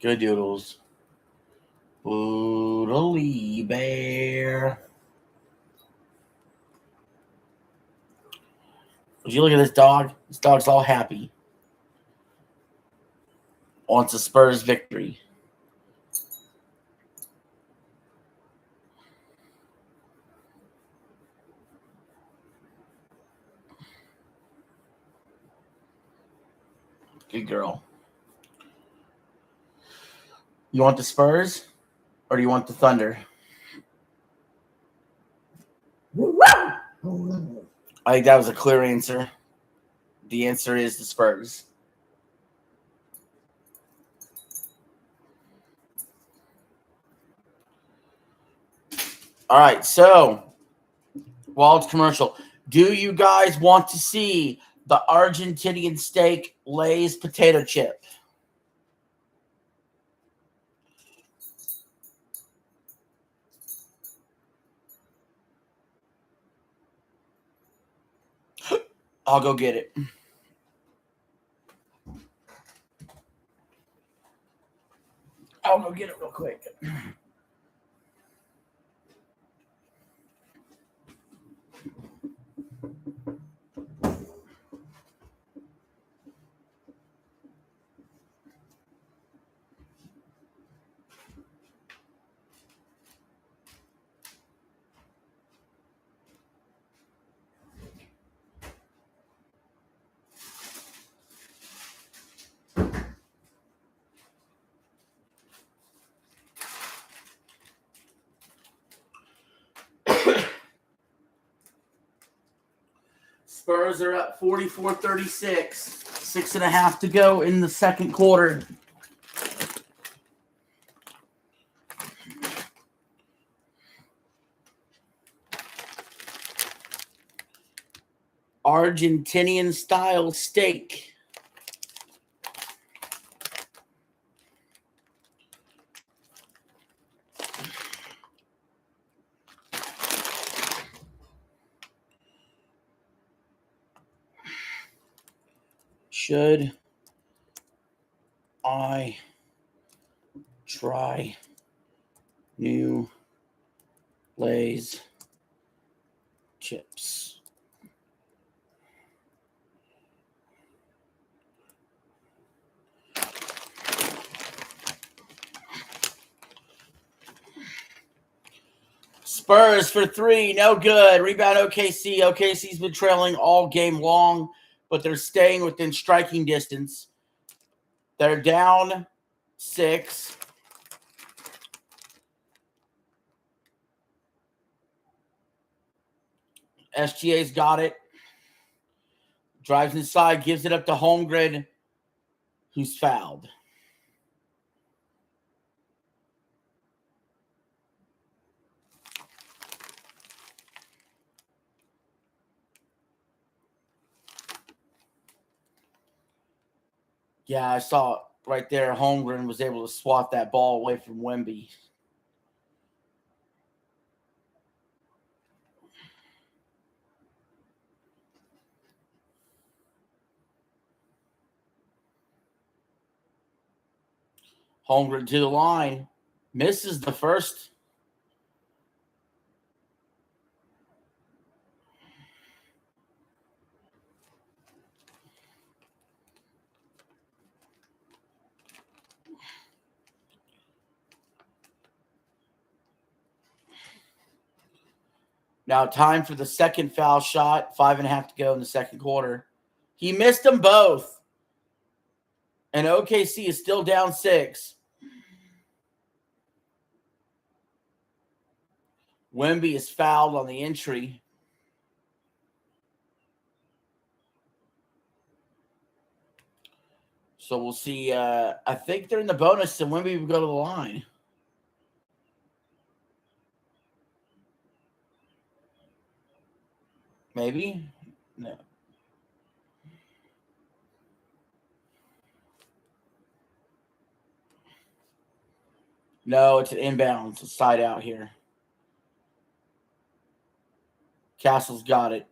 Good doodles. Boodly bear. Would you look at this dog? This dog's all happy. Wants a Spurs victory. Good girl. You want the Spurs or do you want the Thunder? I think that was a clear answer. The answer is the Spurs. All right, so Wald's commercial. Do you guys want to see the Argentinian steak Lay's potato chip? I'll go get it. I'll go get it real quick. Spurs are up 44-36. 6.5 to go in the second quarter. Argentinian style steak. Should I try new Lay's chips? Spurs for 3, no good. Rebound OKC. OKC's been trailing all game long, but they're staying within striking distance. They're down 6. SGA's got it. Drives inside, gives it up to Holmgren, who's fouled. Yeah, I saw it right there. Holmgren was able to swat that ball away from Wemby. Holmgren to the line. Misses the first. Now time for the second foul shot. 5.5 to go in the second quarter. He missed them both. And OKC is still down 6. Wemby is fouled on the entry. So we'll see. I think they're in the bonus, and Wemby will go to the line. Maybe? No. No, it's an inbound. It's a side out here. Castle's got it.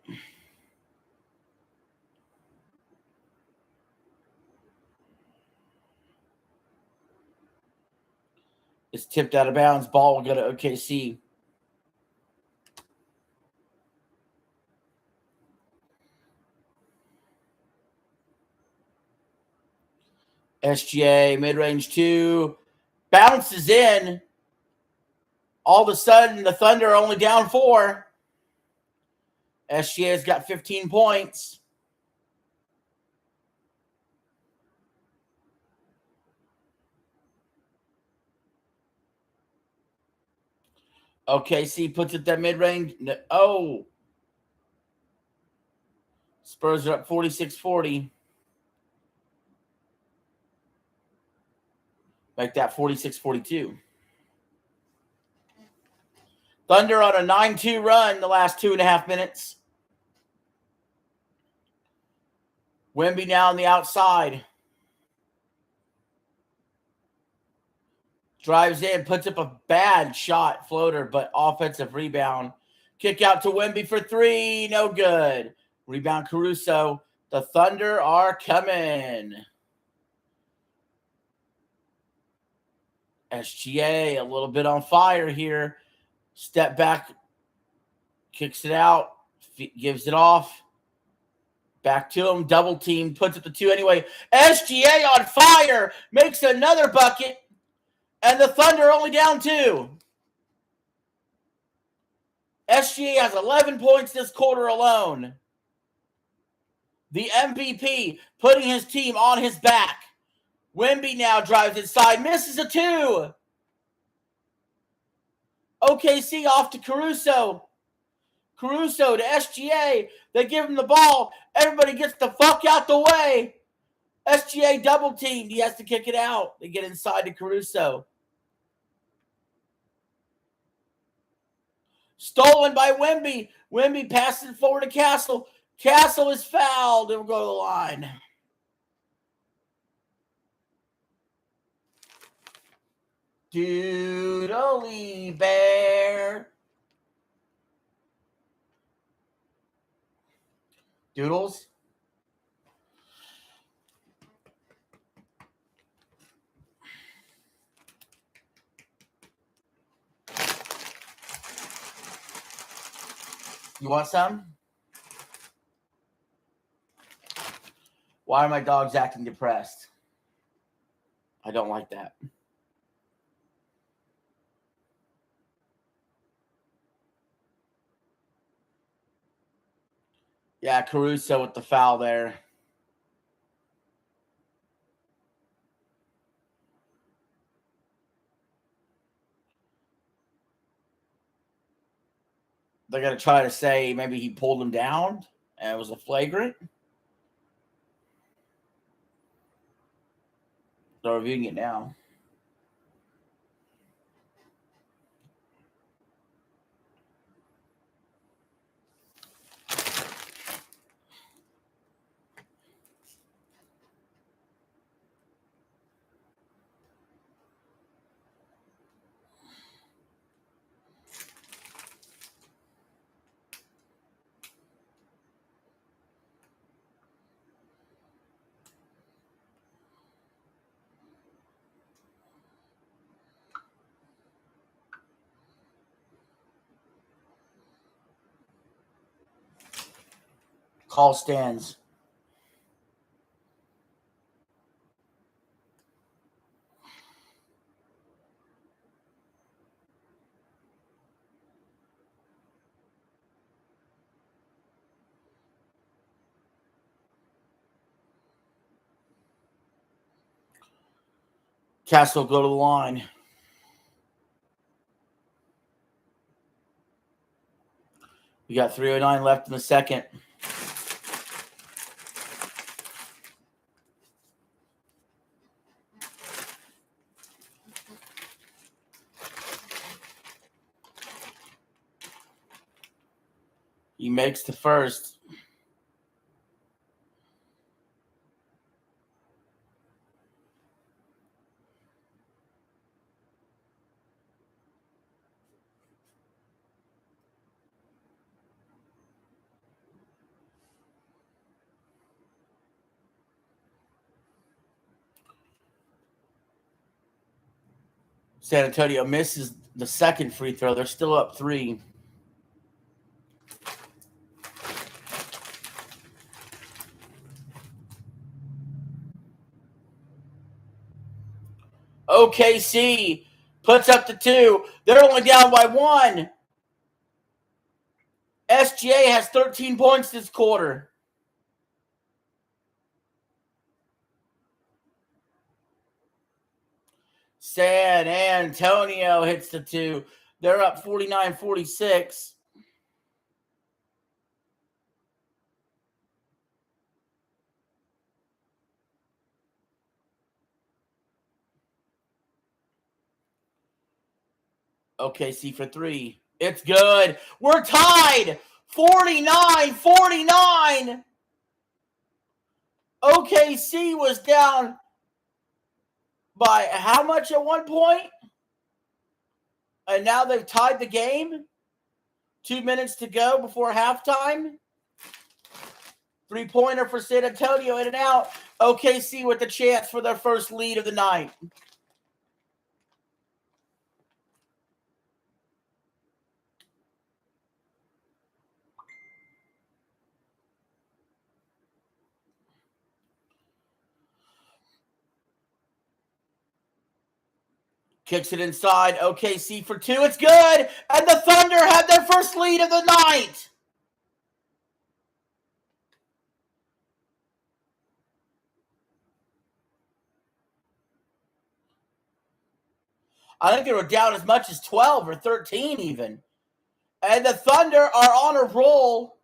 It's tipped out of bounds. Ball will go to OKC. SGA, mid-range 2. Bounces in. All of a sudden, the Thunder are only down 4. SGA's got 15 points. OKC puts it that mid-range. Oh. Spurs are up 46-40. Make that 46-42. Thunder on a 9-2 run the last 2.5 minutes. Wemby now on the outside. Drives in, puts up a bad shot, floater, but offensive rebound. Kick out to Wemby for 3, no good. Rebound Caruso. The Thunder are coming. SGA a little bit on fire here. Step back, kicks it out, gives it off. Back to him, double team, puts it to 2 anyway. SGA on fire, makes another bucket, and the Thunder only down 2. SGA has 11 points this quarter alone. The MVP putting his team on his back. Wemby now drives inside, misses a 2. OKC off to Caruso. Caruso to SGA. They give him the ball. Everybody gets the fuck out the way. SGA double teamed. He has to kick it out. They get inside to Caruso. Stolen by Wemby. Wemby passes it forward to Castle. Castle is fouled. It will go to the line. Doodly bear. Doodles. You want some? Why are my dogs acting depressed? I don't like that. Yeah, Caruso with the foul there. They're going to try to say maybe he pulled him down and it was a flagrant. They're reviewing it now. Call stands. Castle go to the line. We got 3:09 left in the second. He makes the first. San Antonio misses the second free throw. They're still up 3. OKC puts up the 2. They're only down by 1. SGA has 13 points this quarter. San Antonio hits the 2. They're up 49-46. OKC for 3. It's good. We're tied. 49-49. OKC was down by how much at one point? And now they've tied the game. 2 minutes to go before halftime. 3-pointer for San Antonio, in and out. OKC with the chance for their first lead of the night. Kicks it inside. OKC for 2. It's good. And the Thunder have their first lead of the night. I think they were down as much as 12 or 13 even. And the Thunder are on a roll.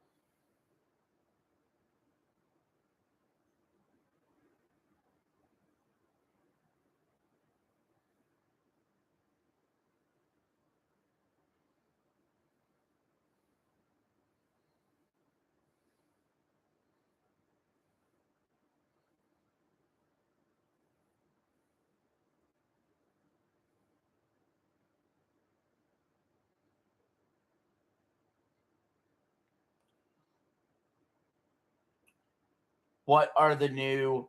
What are the new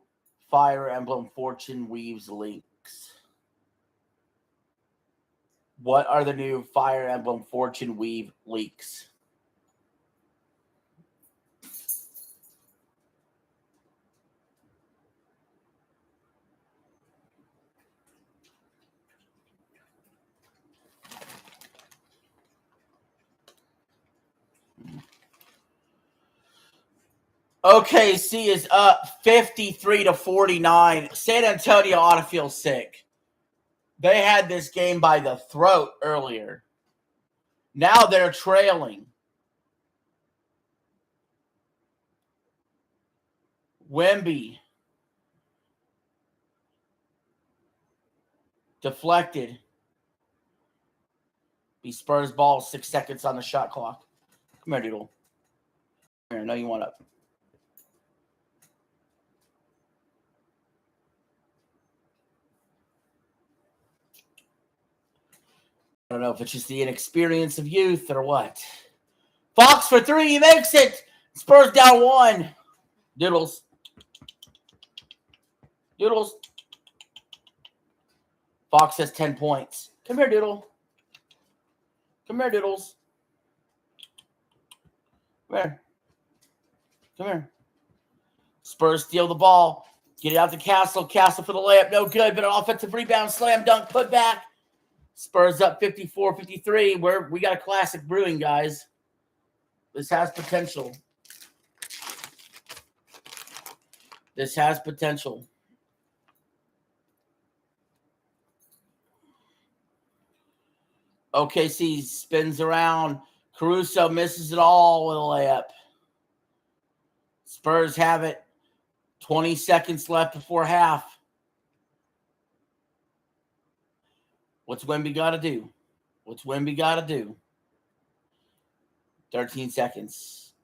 Fire Emblem Fortune Weaves links? What are the new Fire Emblem Fortune Weave leaks? OKC is up 53-49. San Antonio ought to feel sick. They had this game by the throat earlier. Now they're trailing. Wemby. Deflected. Be Spurs ball, 6 seconds on the shot clock. Come here, Doodle. Come here, I know you want up. I don't know if it's just the inexperience of youth or what. Fox for 3, he makes it. Spurs down 1. Doodles. Doodles. Fox has 10 points. Come here, Doodle. Come here, Doodles. Come here. Come here. Spurs steal the ball. Get it out to Castle. Castle for the layup. No good, but an offensive rebound. Slam dunk. Put back. Spurs up 54-53. We got a classic brewing, guys. This has potential. This has potential. OKC spins around. Caruso misses it all with a layup. Spurs have it. 20 seconds left before half. What's Wemby got to do? What's Wemby got to do? 13 seconds.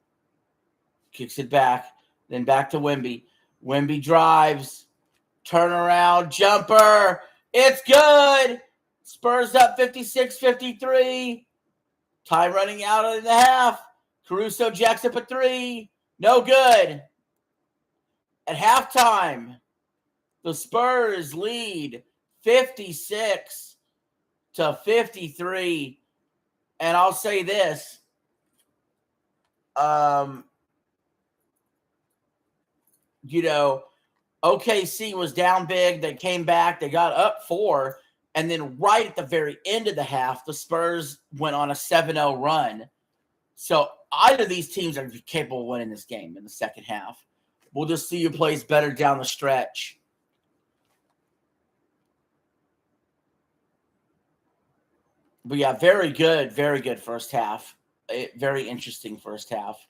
Kicks it back. Then back to Wemby. Wemby drives. Turnaround. Jumper. It's good. Spurs up 56-53. Time running out in the half. Caruso jacks up a three. No good. At halftime, the Spurs lead 56-53. And I'll say this. OKC was down big. They came back. They got up 4. And then right at the very end of the half, the Spurs went on a 7-0 run. So either of these teams are capable of winning this game in the second half. We'll just see who plays better down the stretch. But yeah, very good first half. Very interesting first half.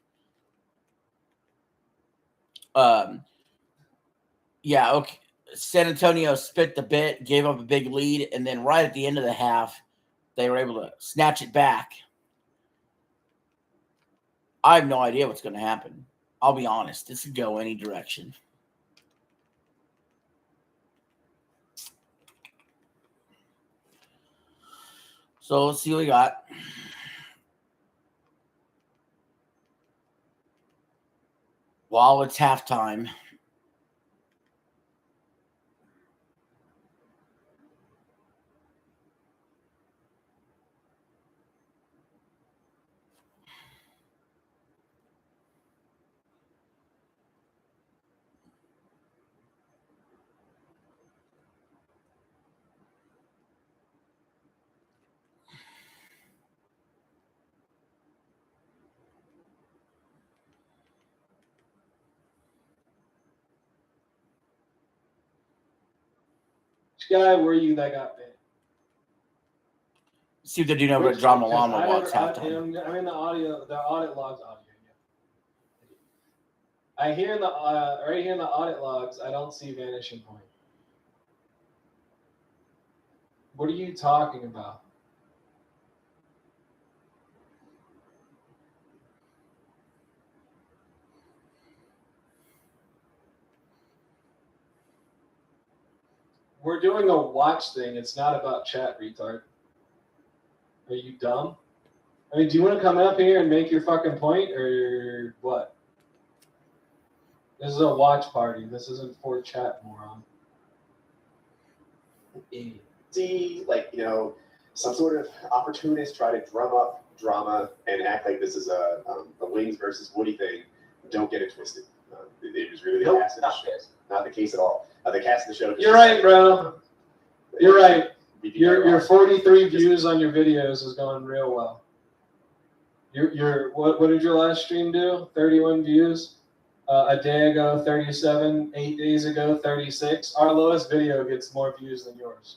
Yeah, okay. San Antonio spit the bit, gave up a big lead, and then right at the end of the half, they were able to snatch it back. I have no idea what's going to happen. I'll be honest. This could go any direction. So let's see what we got. While it's halftime. Which guy were you that got banned? See if they do know what drama llama wants halftime. I mean the audit logs audio. Yeah. I hear right here in the audit logs, I don't see vanishing point. What are you talking about? We're doing a watch thing. It's not about chat, retard. Are you dumb? I mean, do you want to come up here and make your fucking point, or what? This is a watch party. This isn't for chat, moron. See, some sort of opportunist try to drum up drama and act like this is a Wings versus Woody thing. Don't get it twisted. It was really the cast of the show. Not the case at all. The cast of the show. You're right, bro. You're right. Your 43 views on your videos is going real well. What did your last stream do? 31 views. A day ago, 37. 8 days ago, 36. Our lowest video gets more views than yours.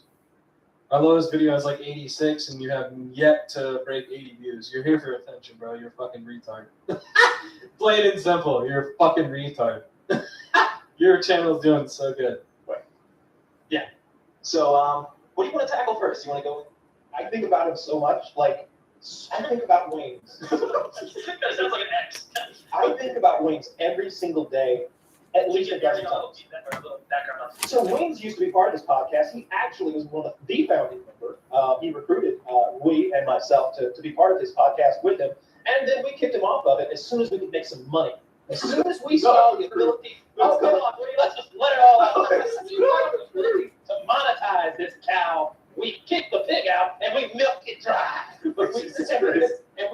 Our lowest video is like 86, and you have yet to break 80 views. You're here for attention, bro. You're a fucking retard. Plain and simple. You're a fucking retard. Your channel's doing so good. What? Yeah. So, what do you want to tackle first? You want to go? I think about him so much. I think about Wings. That sounds like an X. I think about Wings every single day, at least a dozen times. So Wings used to be part of this podcast. He actually was one of the founding members. He recruited we and myself to be part of this podcast with him, and then we kicked him off of it as soon as we could make some money. As soon as we saw the ability, come on, let's just let it all out. To monetize this cow, we kicked the pig out and we milked it dry. And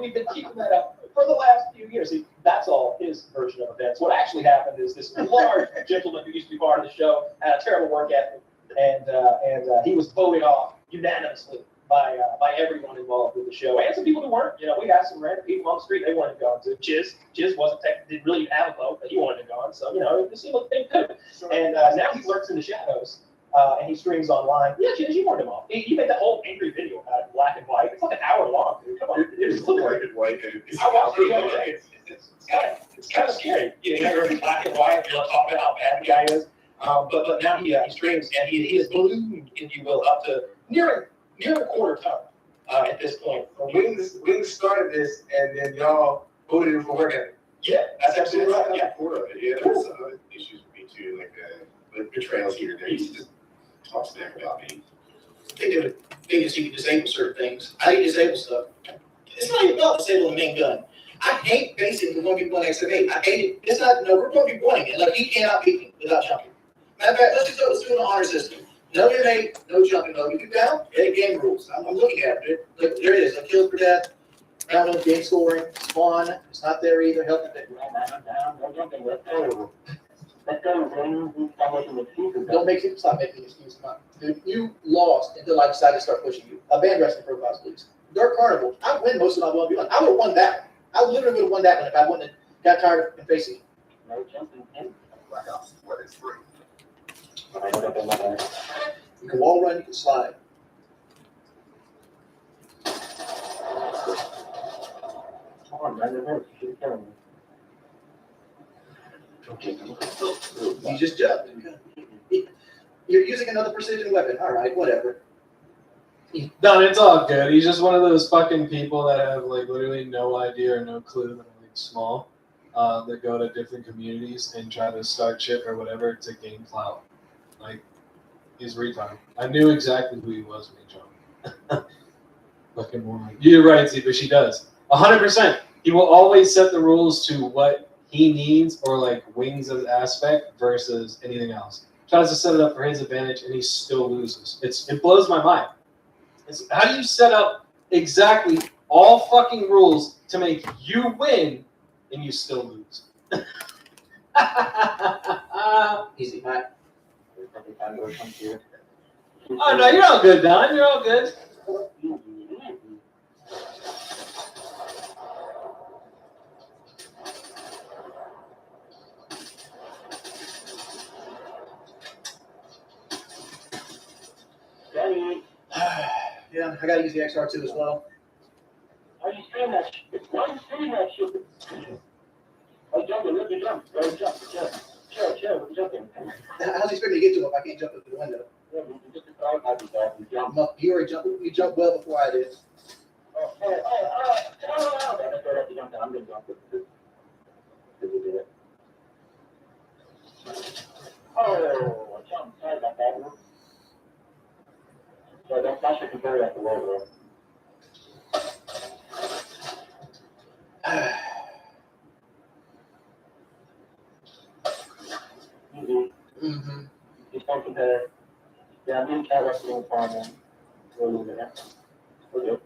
we've been keeping that up for the last few years. See, That's all his version of events. What actually happened is this large gentleman who used to be part of the show had a terrible work ethic, and he was voted off unanimously by everyone involved with the show, and some people who weren't. You know, we had some random people on the street they wanted to go on to. Chiz wasn't didn't really even have a vote, but he wanted to go on. So you know, it seemed like they could. And now he lurks in the shadows. And he streams online. Yeah, Chiz, you warned him off. He made that whole angry video about it, black and white. It's like an hour long, dude. Come on. It's black and white. I watched it the other day. It's kind of scary. You know, you're in black and white. You're talking about how bad the guy is. But now he streams, and he is ballooned, if you will, up to near a quarter ton at this point. Wings started this, and then y'all voted him for working. Yeah, that's absolutely right. Yeah. Yeah, there's some other issues with me too, like betrayals here and there. You just talk smack about me. Think is you can disable certain things. How do you disable stuff? It's not even about disabling the main gun. I hate basically 1v1 XF8. I hate it. It's not, no, we're 1v1ing it. Like, he cannot beat me without jumping. Matter of fact, let's do an honor system. No innate, no jumping, no. You down? Game rules. I'm looking at it. Look, there it is. Like, kills per death. Round one, game scoring. Spawn. It's not there either. Health effect. Don't make it. Stop making excuses. Dude, you lost until I decided to start pushing you. Ban wrestling profiles, please. Dirt Carnival. I win most of my 1v1. I would have won that one. I literally would have won that one if I wouldn't have got tired of facing you. No jumping in. What is free? You can wall run, you can slide. You just jumped. You're using another precision weapon. All right, whatever. No, it's all good. He's just one of those fucking people that have like literally no idea or no clue that are like small, that go to different communities and try to start shit or whatever to gain clout. Like, he's retarded. I knew exactly who he was when he jumped. Fucking woman. You're right, Z, but she does. 100%. He will always set the rules to what he needs or like Wings' aspect versus anything else. Tries to set it up for his advantage and he still loses. It blows my mind. How do you set up exactly all fucking rules to make you win and you still lose? Easy, Matt. Oh, no, you're all good, Don. You're all good. Yeah, I gotta use the XR2 as well. Why are you saying that shit? Why are you saying that shit? I'm jumping, let me jump. Go jump. Chill, jumping. How's he expecting to get to him if I can't jump through the window? Yeah, you just decide how to jump. You jump. No, you already jumped. You jumped well before I did. I'm gonna jump. Oh, I jumped. Sorry about that. So that should compare that to World Mm-hmm. Just don't compare. Yeah, I'm in cat wrestling partner. We'll leave it there. Okay.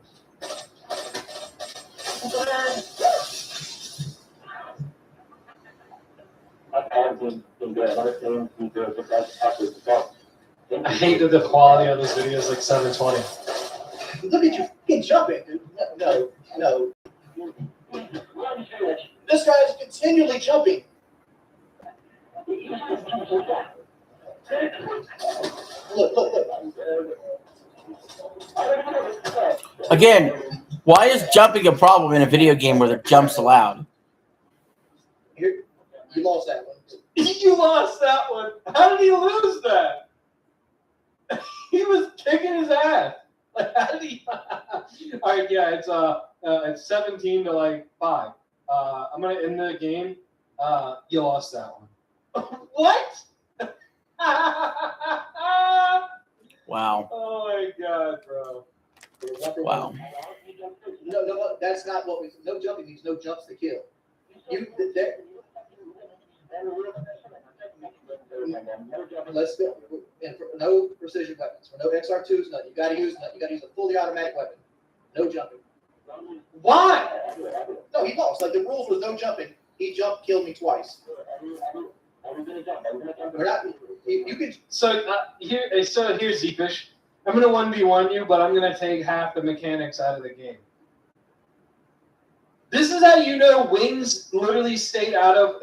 I've been good. Other things been good, but that's after the talk. I hate that the quality of this video is like 720. Look at you fucking jumping, dude. No. This guy is continually jumping. Look. Again, why is jumping a problem in a video game where the jump's allowed? Here, you lost that one. You lost that one. How did he lose that? He was kicking his ass. Like, how did he? All right, yeah, it's 17 to like 5. I'm gonna end the game. You lost that one. What? Wow. Oh my god, bro. Wow. No, that's not what we. No jumping means no jumps to kill. Let's go. And for no precision weapons. For no XR2s, nothing. You gotta use a fully automatic weapon. No jumping. Why? No, he lost. Like the rules was no jumping He jumped, killed me twice. We're not, you could. So here's Zeepish. I'm gonna 1v1 you, but I'm gonna take half the mechanics out of the game. This is how you know Wings literally stayed out of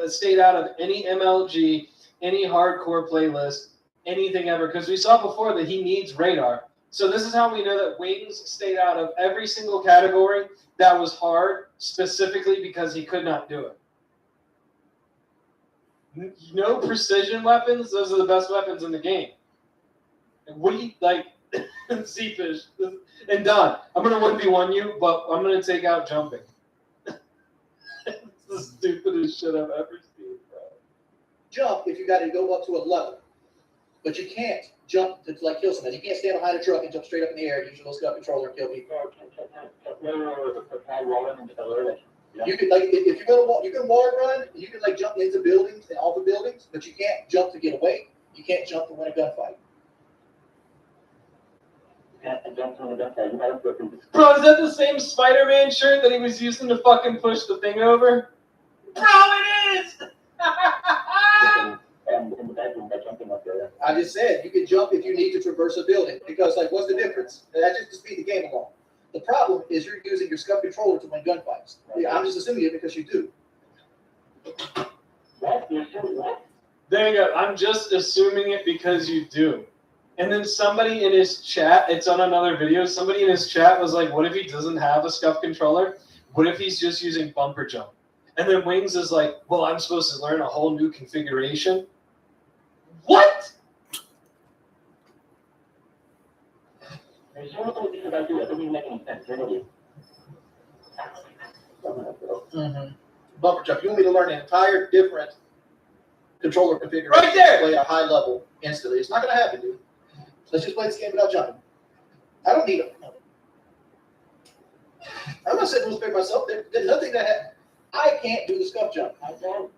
any MLG, any hardcore playlist, anything ever, because we saw before that he needs radar. So this is how we know that Wings stayed out of every single category that was hard, specifically because he could not do it. No precision weapons; those are the best weapons in the game. What do you like? Zeefish and Don. I'm gonna 1v1 you, but I'm gonna take out jumping. It's the stupidest shit I've ever seen, bro. Jump if you got to go up to a level, but you can't jump to like kill somebody. You can't stand behind a truck and jump straight up in the air and use your little scuff controller and kill people. You can like if you're gonna walk, you can wall run. You can like jump into buildings and off of buildings, but you can't jump to get away. You can't jump to win a gunfight. Bro, is that the same Spider-Man shirt that he was using to fucking push the thing over? Bro, it is! I just said you can jump if you need to traverse a building because like what's the difference? That's just to speed the game along. The problem is you're using your scuff controller to win gunfights. Yeah, I'm just assuming it because you do. There you go. I'm just assuming it because you do. And then somebody in his chat, it's on another video, somebody in his chat was like, what if he doesn't have a scuff controller? What if he's just using bumper jump? And then Wings is like, well, I'm supposed to learn a whole new configuration? What? Mm-hmm. Bumper jump. You want me to learn an entire different controller configuration right there. To play a high level instantly. It's not going to happen, dude. Let's just play this game without jumping. I don't need them. I'm not sitting here to myself. There's nothing that I can't do the scuff jump. No,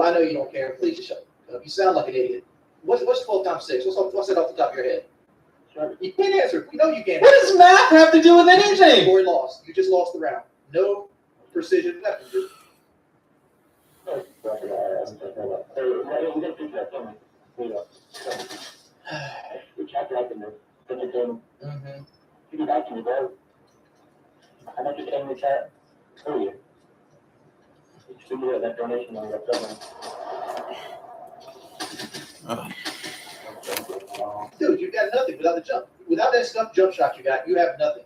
I know you don't care. Please just shut up. You sound like an idiot. What's 12 times 6? What's that off the top of your head? You can't answer. You know you can't. What does math have to do with anything? Corey lost. You just lost the round. No precision weapons. Dude. Dude, you got nothing without the jump. Without that stuff jump shot you have nothing.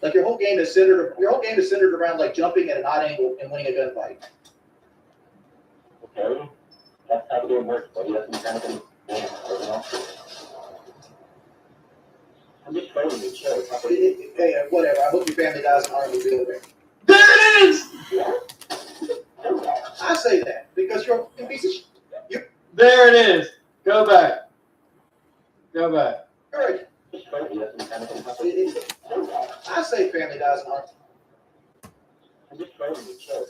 Like your whole game is centered around like jumping at an odd angle and winning a gunfight. Okay. That's how the game works, buddy. That's mechanical. I'm just trolling you, chill. Hey, whatever. I hope your family dies in honorable building. There it is! I say that because you're a piece of shit. There it is. Go back. Go back. All right. I say family dies in honorable. I'm just trolling you, chill.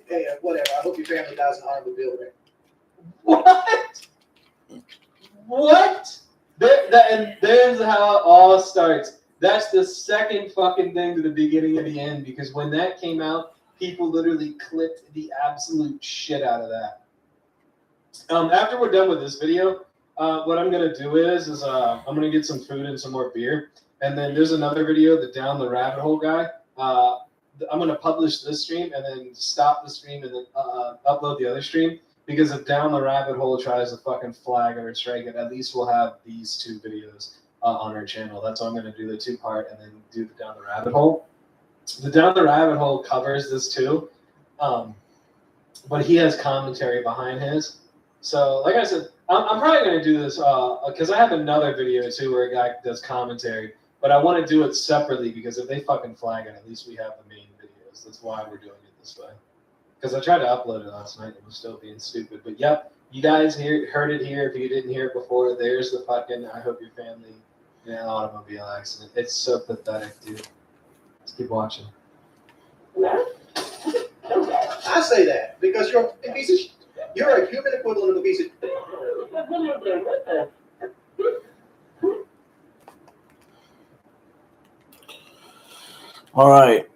Hey, whatever. I hope your family dies in honorable building. What? What? And there's how it all starts. That's the second fucking thing to the beginning of the end, because when that came out, people literally clipped the absolute shit out of that. After we're done with this video, what I'm going to do is I'm going to get some food and some more beer. And then there's another video, the Down the Rabbit Hole guy. I'm going to publish this stream and then stop the stream and then upload the other stream. Because if Down the Rabbit Hole tries to fucking flag or strike it, at least we'll have these two videos on our channel. That's why I'm going to do the 2-part and then do the Down the Rabbit Hole. The Down the Rabbit Hole covers this too, but he has commentary behind his. So, like I said, I'm probably going to do this because I have another video too where a guy does commentary, but I want to do it separately because if they fucking flag it, at least we have the main videos. That's why we're doing it this way. Because I tried to upload it last night and it was still being stupid. But yep, you guys heard it here. If you didn't hear it before, there's the fucking I hope your family in an automobile accident. It's so pathetic, dude. Let's keep watching. I say that because you're a piece of shit. You're a human equivalent of a piece of All right.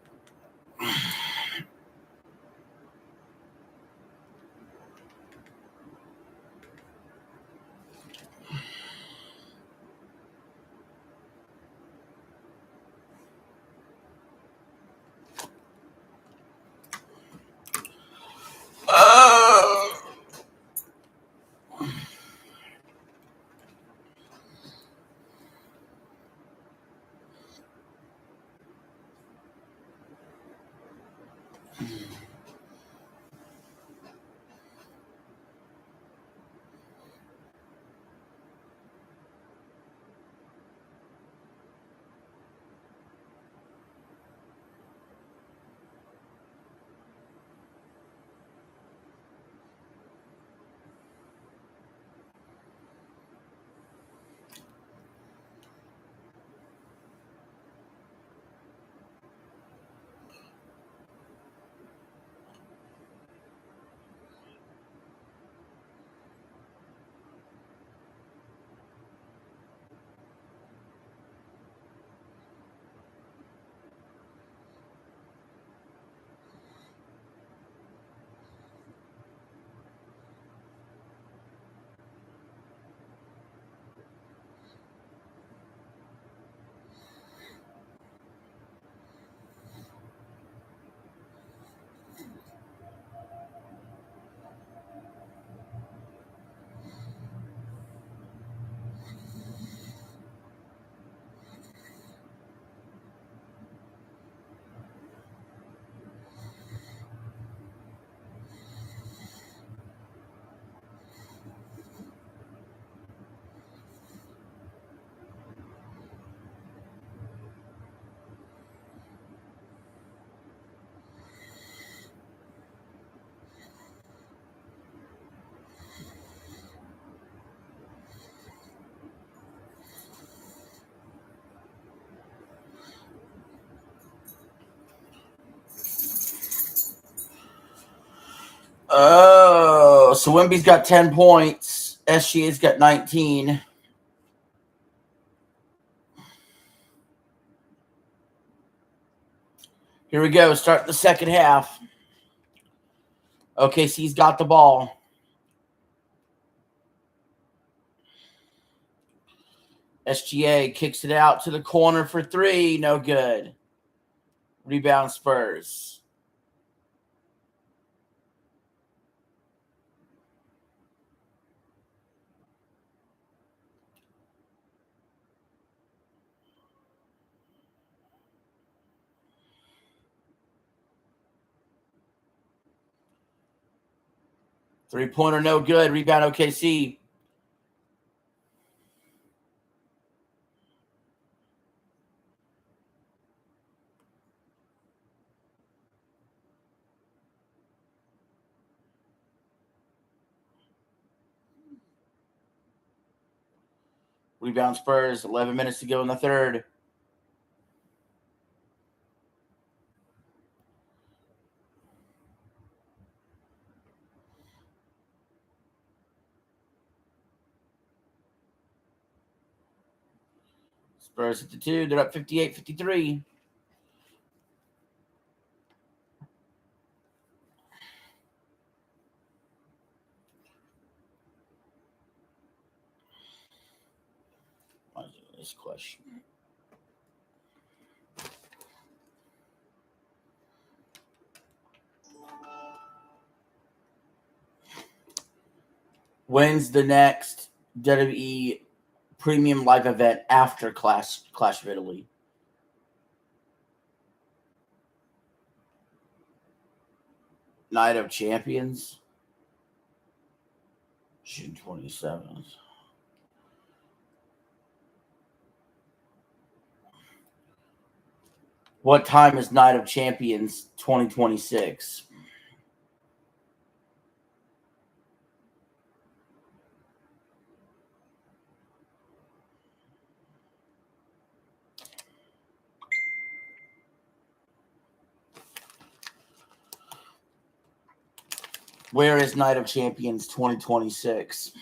Oh, so Wemby's got 10 points. SGA's got 19. Here we go. Start the second half. OKC's got the ball. SGA kicks it out to the corner for three. No good. Rebound Spurs. Three-pointer, no good. Rebound OKC. Rebound Spurs. 11 minutes to go in the third. Spurs at the two. They're up 58-53. This question. When's the next WWE premium live event after Clash of Italy? Night of Champions, June 27th. What time is Night of Champions 2026? Where is Night of Champions 2026?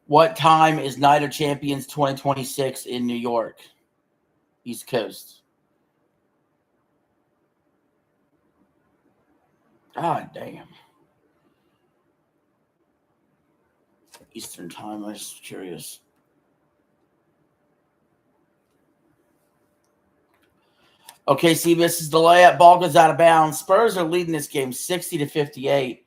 What time is Night of Champions 2026 in New York? East Coast. God damn. Eastern time, I'm just curious. Okay, see, this is the layup. Ball goes out of bounds. Spurs are leading this game 60-58.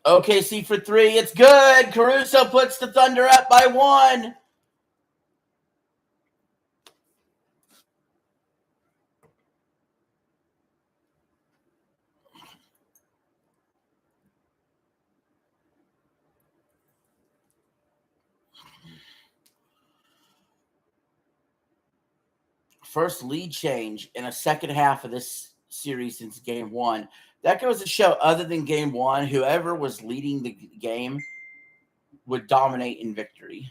OKC for three. It's good. Caruso puts the Thunder up by one. First lead change in a second half of this series since game one. That goes to show, other than game one, whoever was leading the game would dominate in victory.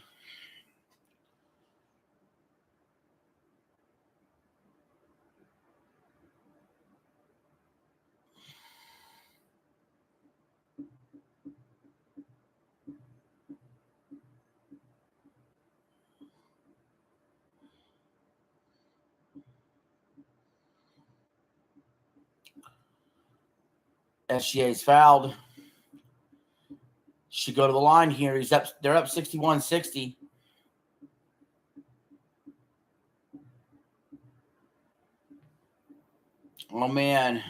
SGA's fouled. Should go to the line here. He's up. They're up 61-60. Oh man,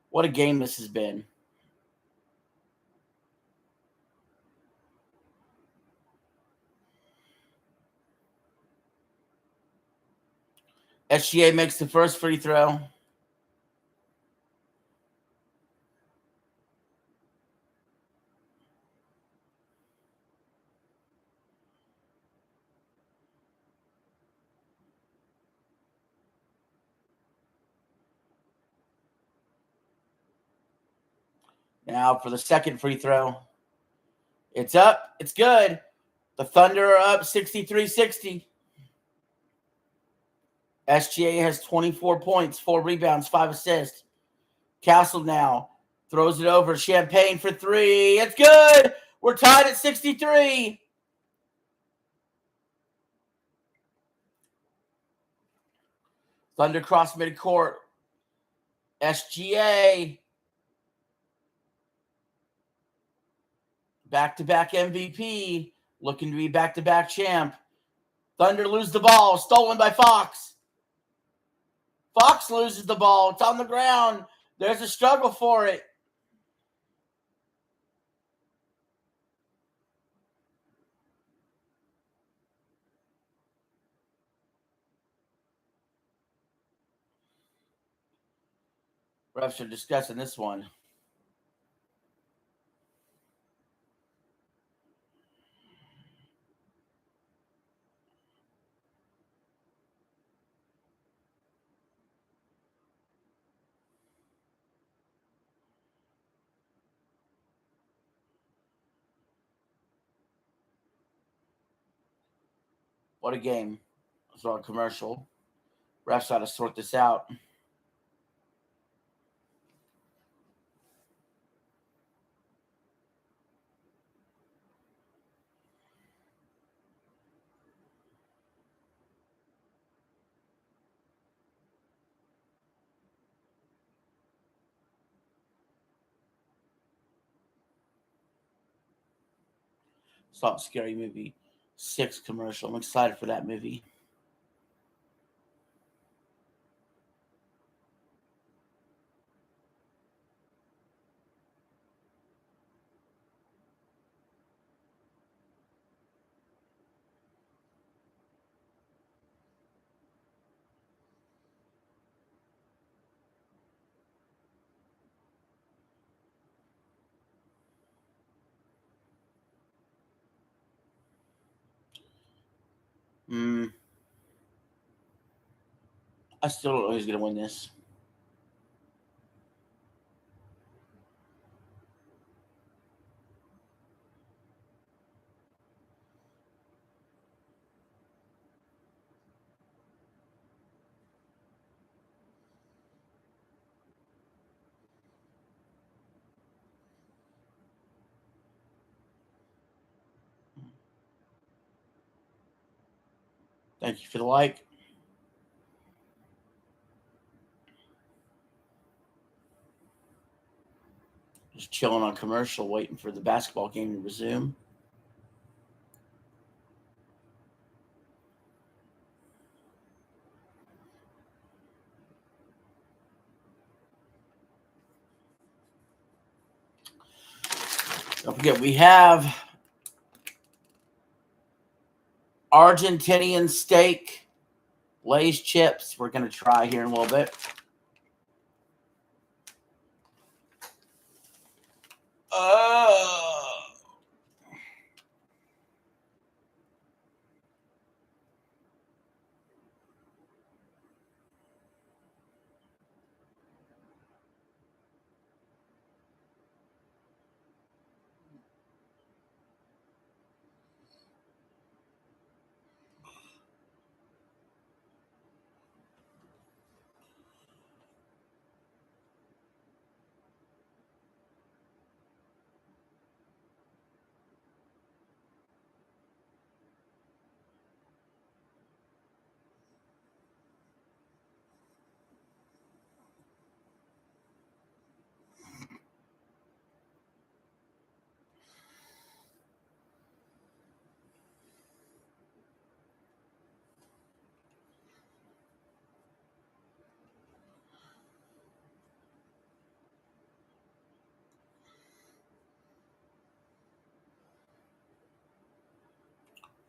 what a game this has been. SGA makes the first free throw. Now for the second free throw. It's up. It's good. The Thunder are up 63-60. SGA has 24 points, 4 rebounds, 5 assists. Castle now throws it over. Champagne for 3. It's good. We're tied at 63. Thunder cross midcourt. SGA. Back-to-back MVP. Looking to be back-to-back champ. Thunder lose the ball. Stolen by Fox. Fox loses the ball. It's on the ground. There's a struggle for it. Refs are discussing this one. What a game. It's on commercial. Refs ought to sort this out. Saw Scary Movie 6 commercial. I'm excited for that movie. I still don't know who's going to win this. Thank you for the like. Just chilling on commercial, waiting for the basketball game to resume. Don't forget, we have Argentinian steak, Lay's chips. We're going to try here in a little bit.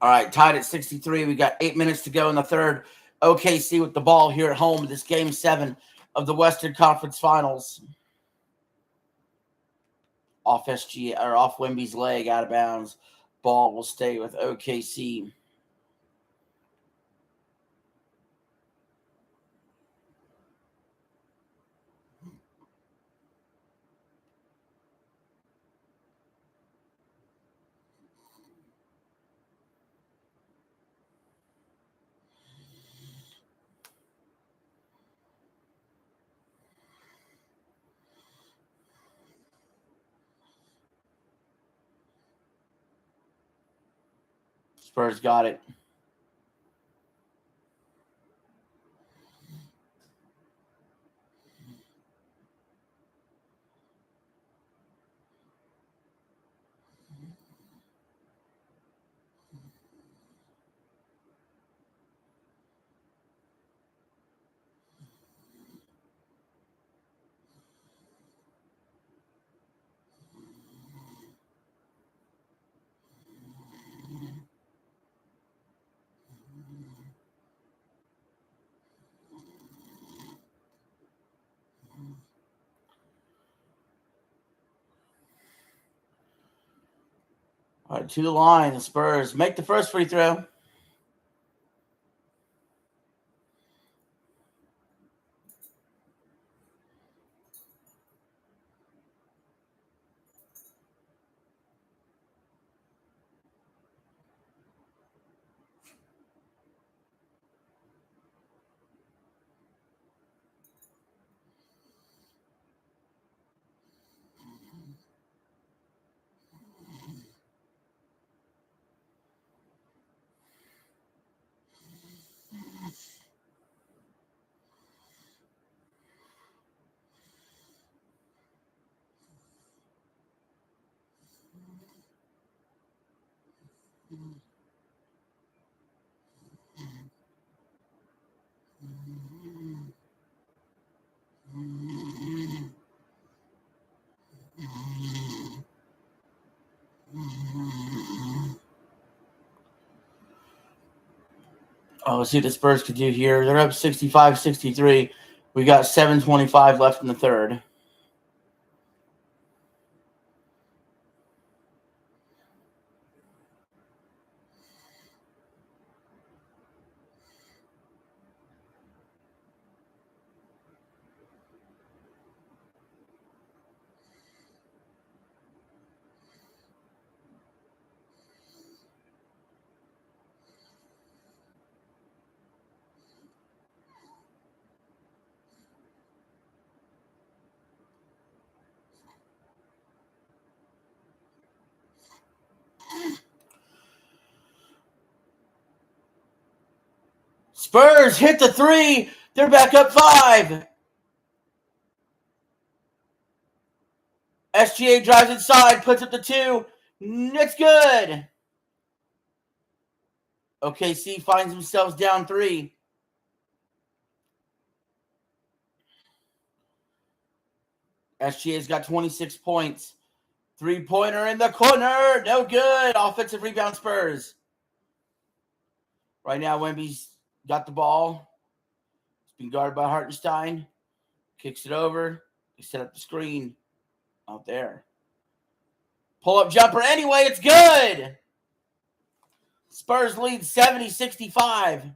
All right, tied at 63. We got 8 minutes to go in the third. OKC with the ball here at home. This game 7 of the Western Conference Finals. Off SG or off Wemby's leg, out of bounds. Ball will stay with OKC. Spurs got it. All right, to the line. The Spurs make the first free throw. Oh, let's see what the Spurs could do here. They're up 65-63. We got 7:25 left in the third. Spurs hit the three. They're back up 5. SGA drives inside, puts up the 2. It's good. OKC finds themselves down 3. SGA's got 26 points. 3-pointer in the corner. No good. Offensive rebound Spurs. Right now, Wemby's got the ball. It's been guarded by Hartenstein. Kicks it over. They set up the screen out there. Pull-up jumper anyway. It's good. Spurs lead 70-65.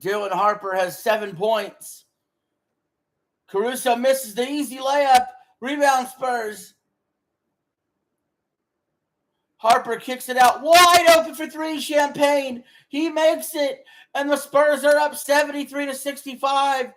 Dylan Harper has 7 points. Caruso misses the easy layup. Rebound Spurs. Harper kicks it out wide open for 3. Champagne. He makes it. And the Spurs are up 73-65.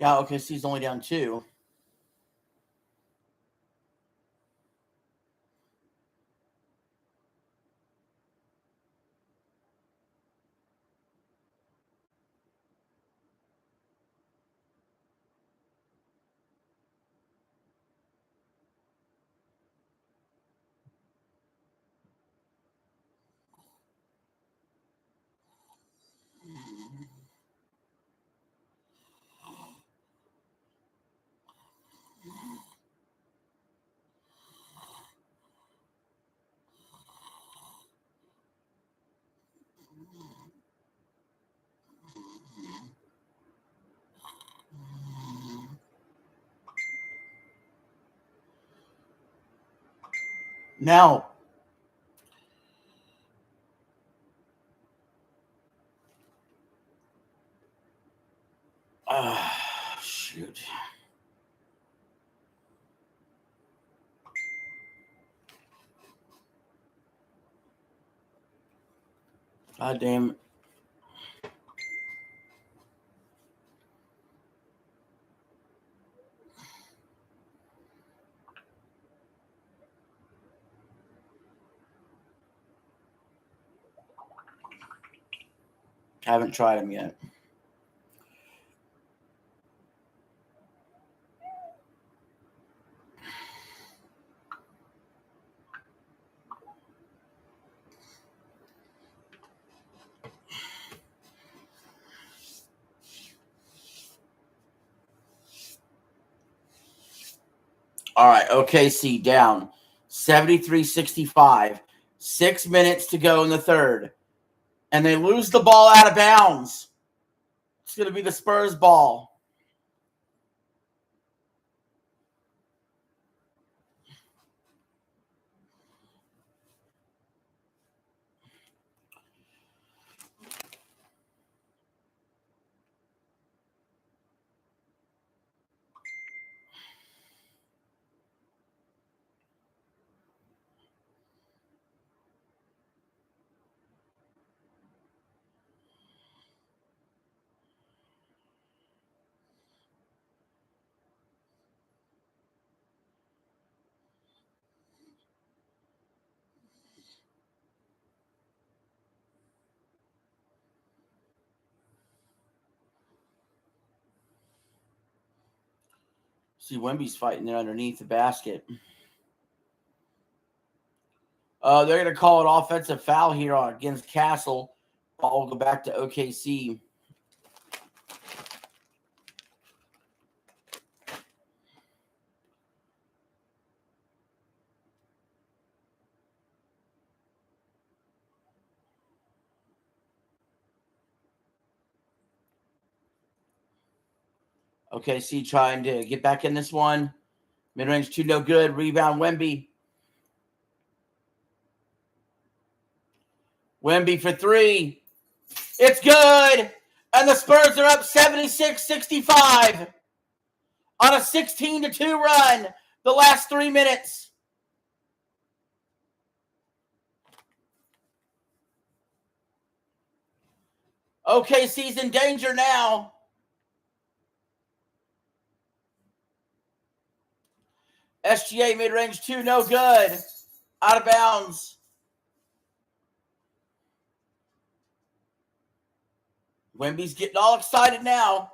Yeah, OKC's only down 2. Now, shoot. God damn it. Haven't tried them yet. All right, OKC down 73-65. 6 minutes to go in the third. And they lose the ball out of bounds. It's going to be the Spurs ball. See, Wemby's fighting there underneath the basket. They're going to call an offensive foul here against Castle. Ball will go back to OKC. OKC trying to get back in this one. Mid-range 2, no good. Rebound, Wemby. Wemby for 3. It's good. And the Spurs are up 76-65 on a 16-2 run the last 3 minutes. OKC's in danger now. SGA mid-range 2, no good. Out of bounds. Wemby's getting all excited now.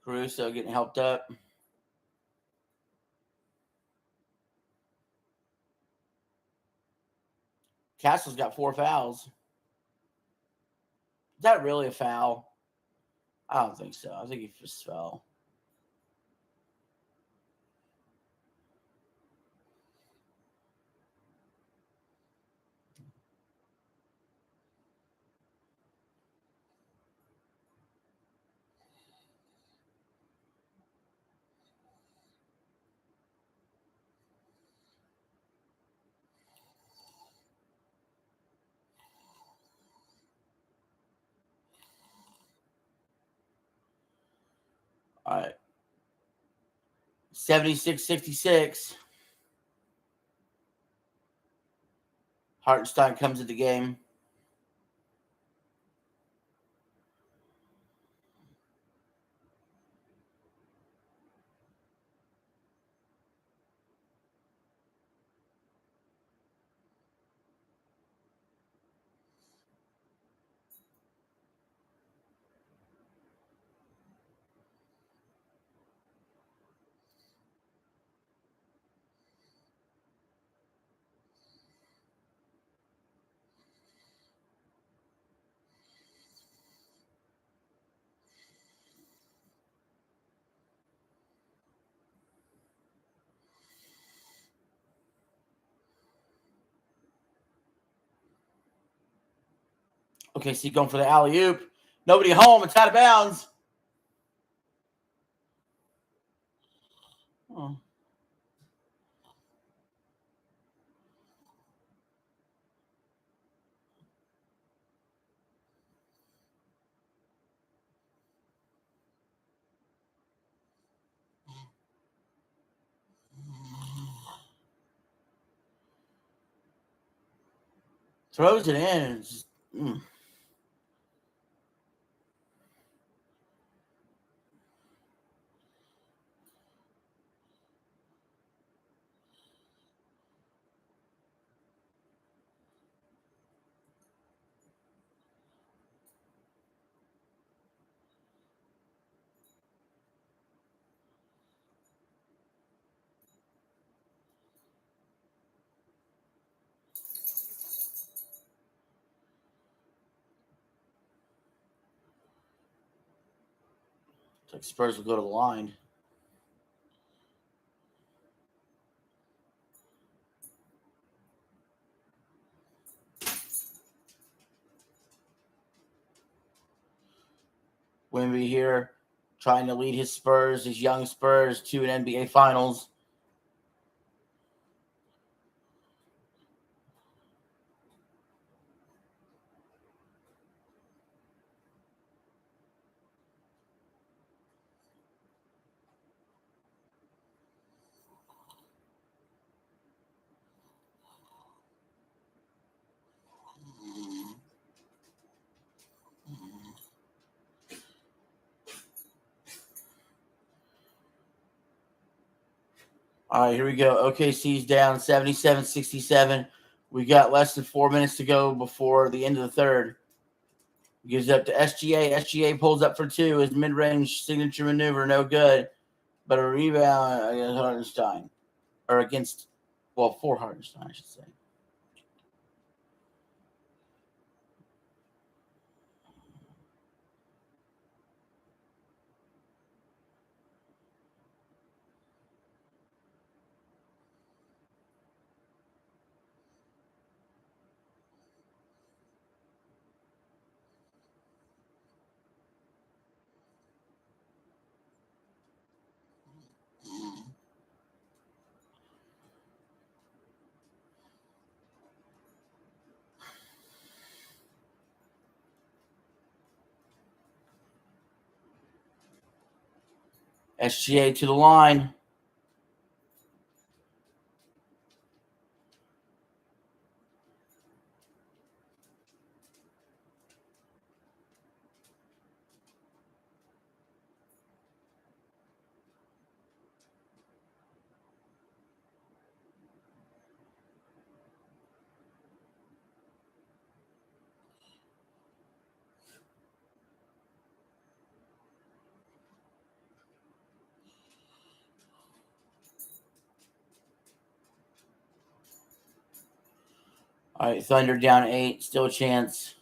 Caruso getting helped up. Castle's got 4 fouls. Is that really a foul? I don't think so. I think he just fell. All right. 76-66. Hartenstein comes into the game. Okay, so going for the alley-oop. Nobody home. It's out of bounds. Oh. Throws it in. And just, like Spurs will go to the line. Wemby here trying to lead his Spurs, his young Spurs, to an NBA Finals. All right, here we go. OKC's down 77-67. We got less than 4 minutes to go before the end of the third. Gives up to SGA. SGA pulls up for two. His mid-range signature maneuver, no good. But a rebound against Hartenstein. Or against, well, for Hartenstein, I should say. SGA to the line. All right, Thunder down 8. Still a chance.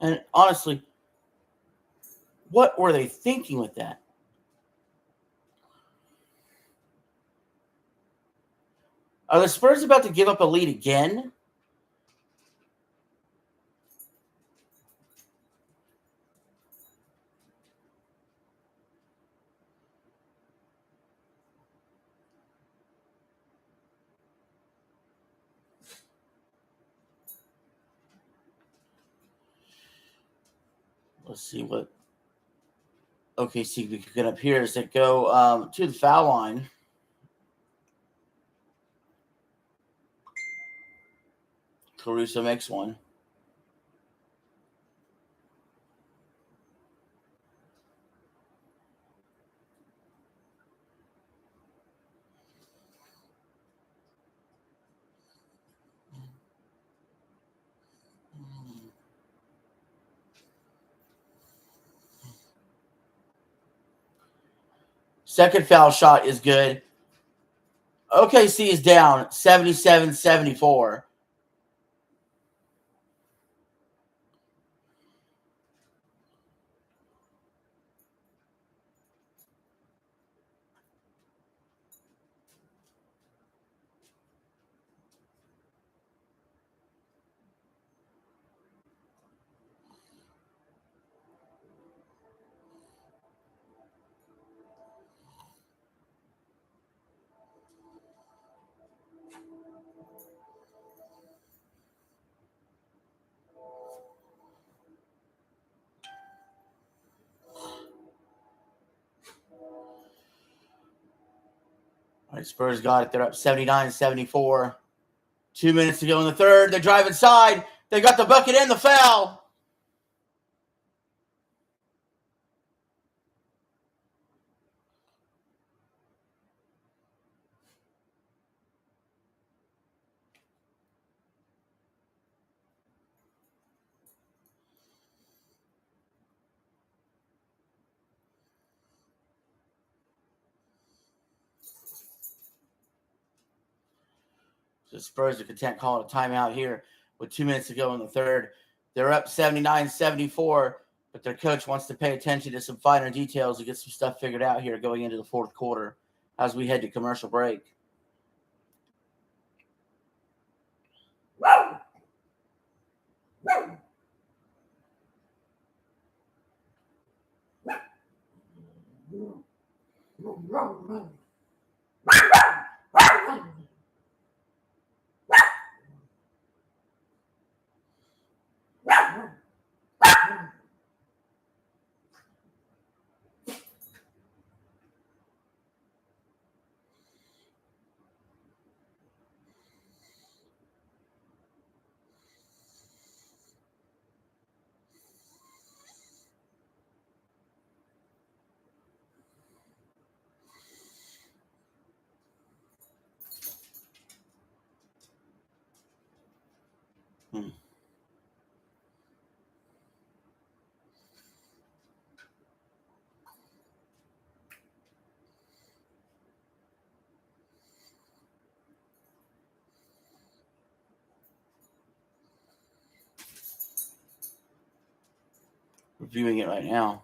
And honestly, what were they thinking with that? Are the Spurs about to give up a lead again? Let's see what OKC we could get up here as they go to the foul line. Caruso makes one. Second foul shot is good. OKC is down 77-74. All right, Spurs got it. They're up 79-74. 2 minutes to go in the third. They drive inside. They got the bucket and the foul. The Spurs are content calling a timeout here with 2 minutes to go in the third. They're up 79-74, but their coach wants to pay attention to some finer details and get some stuff figured out here going into the fourth quarter as we head to commercial break. Reviewing it right now.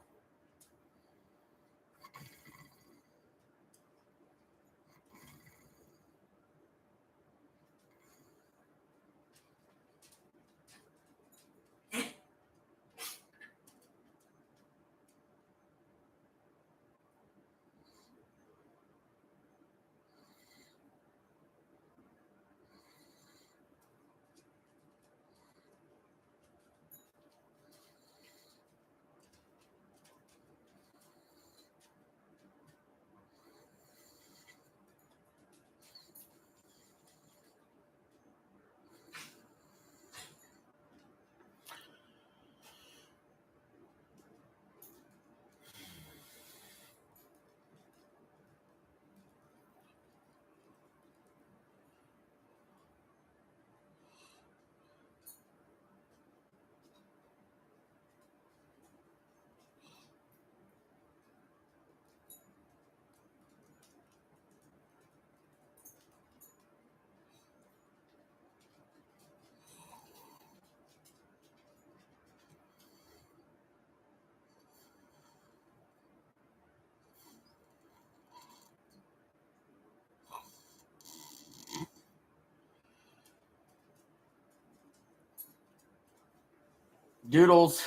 Doodles,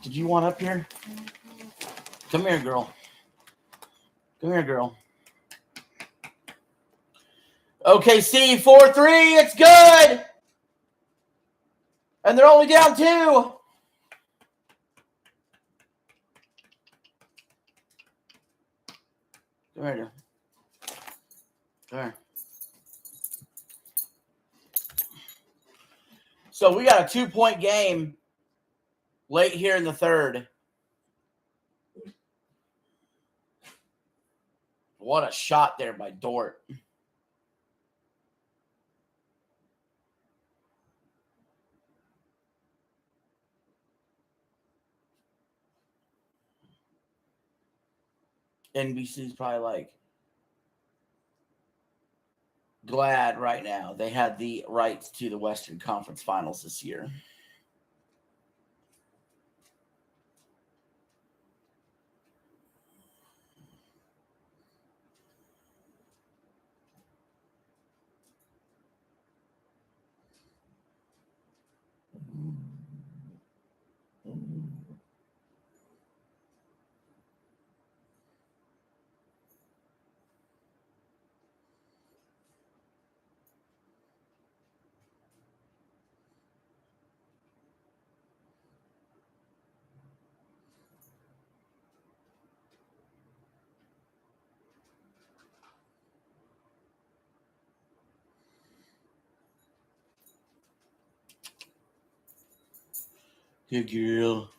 did you want up here? Come here, girl. Come here, girl. OKC 4-3. It's good. And they're only down 2. Come here. Come here. So we got a 2-point game late here in the third. What a shot there by Dort. NBC's probably like glad right now they had the rights to the Western Conference Finals this year. Good girl.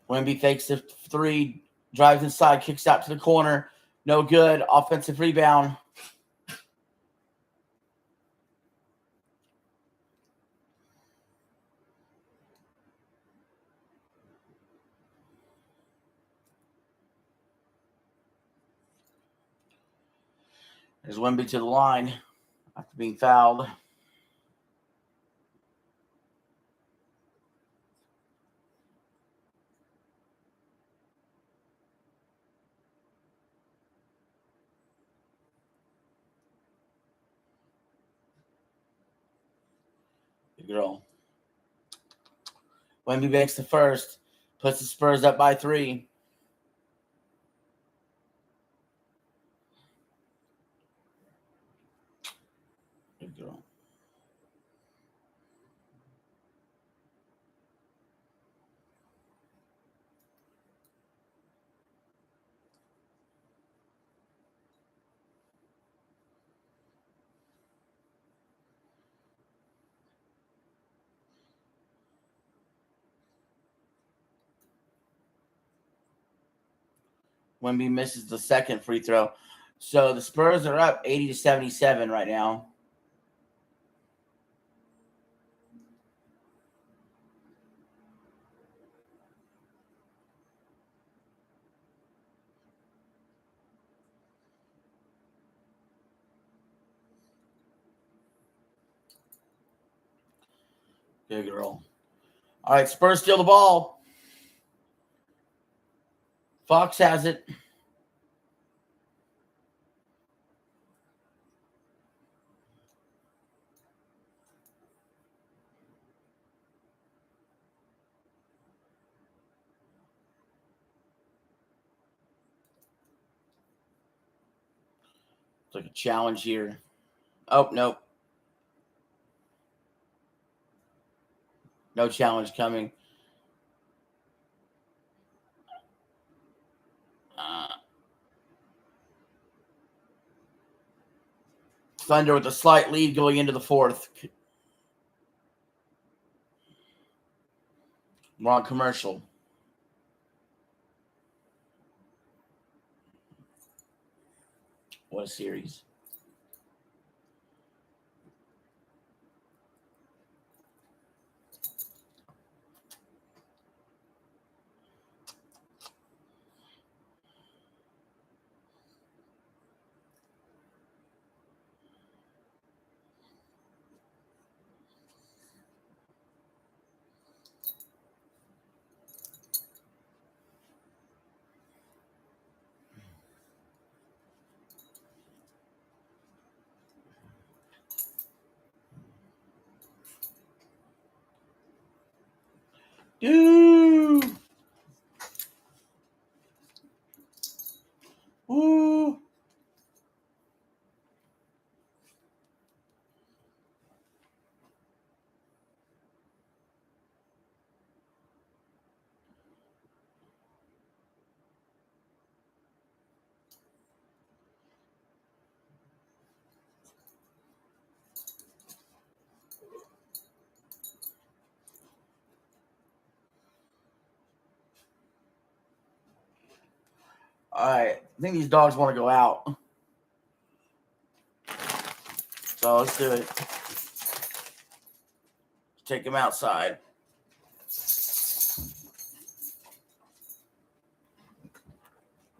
Wemby fakes the 3, drives inside, kicks out to the corner. No good. Offensive rebound. There's Wemby to the line after being fouled. Good girl. Wemby makes the first, puts the Spurs up by 3. Good girl. Wemby misses the second free throw. So the Spurs are up 80-77 right now. Good girl. All right, Spurs steal the ball. Fox has it. It's like a challenge here. Oh, nope. No challenge coming. Thunder with a slight lead going into the fourth. We're on commercial. What a series. Dude. Woo. All right. I think these dogs want to go out. So let's do it. Take them outside.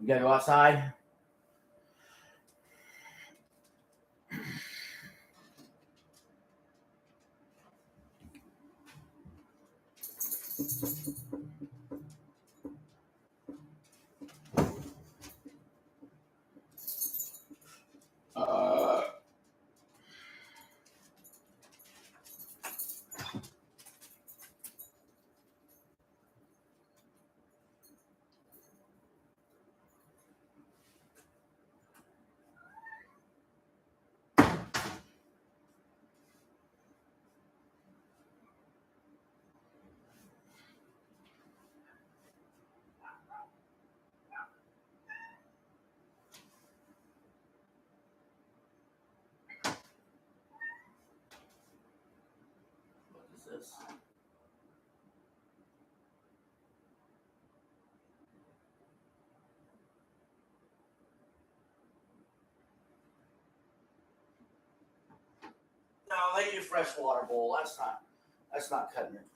You gotta go outside. What is this? No, they need a fresh water bowl. That's not cutting it.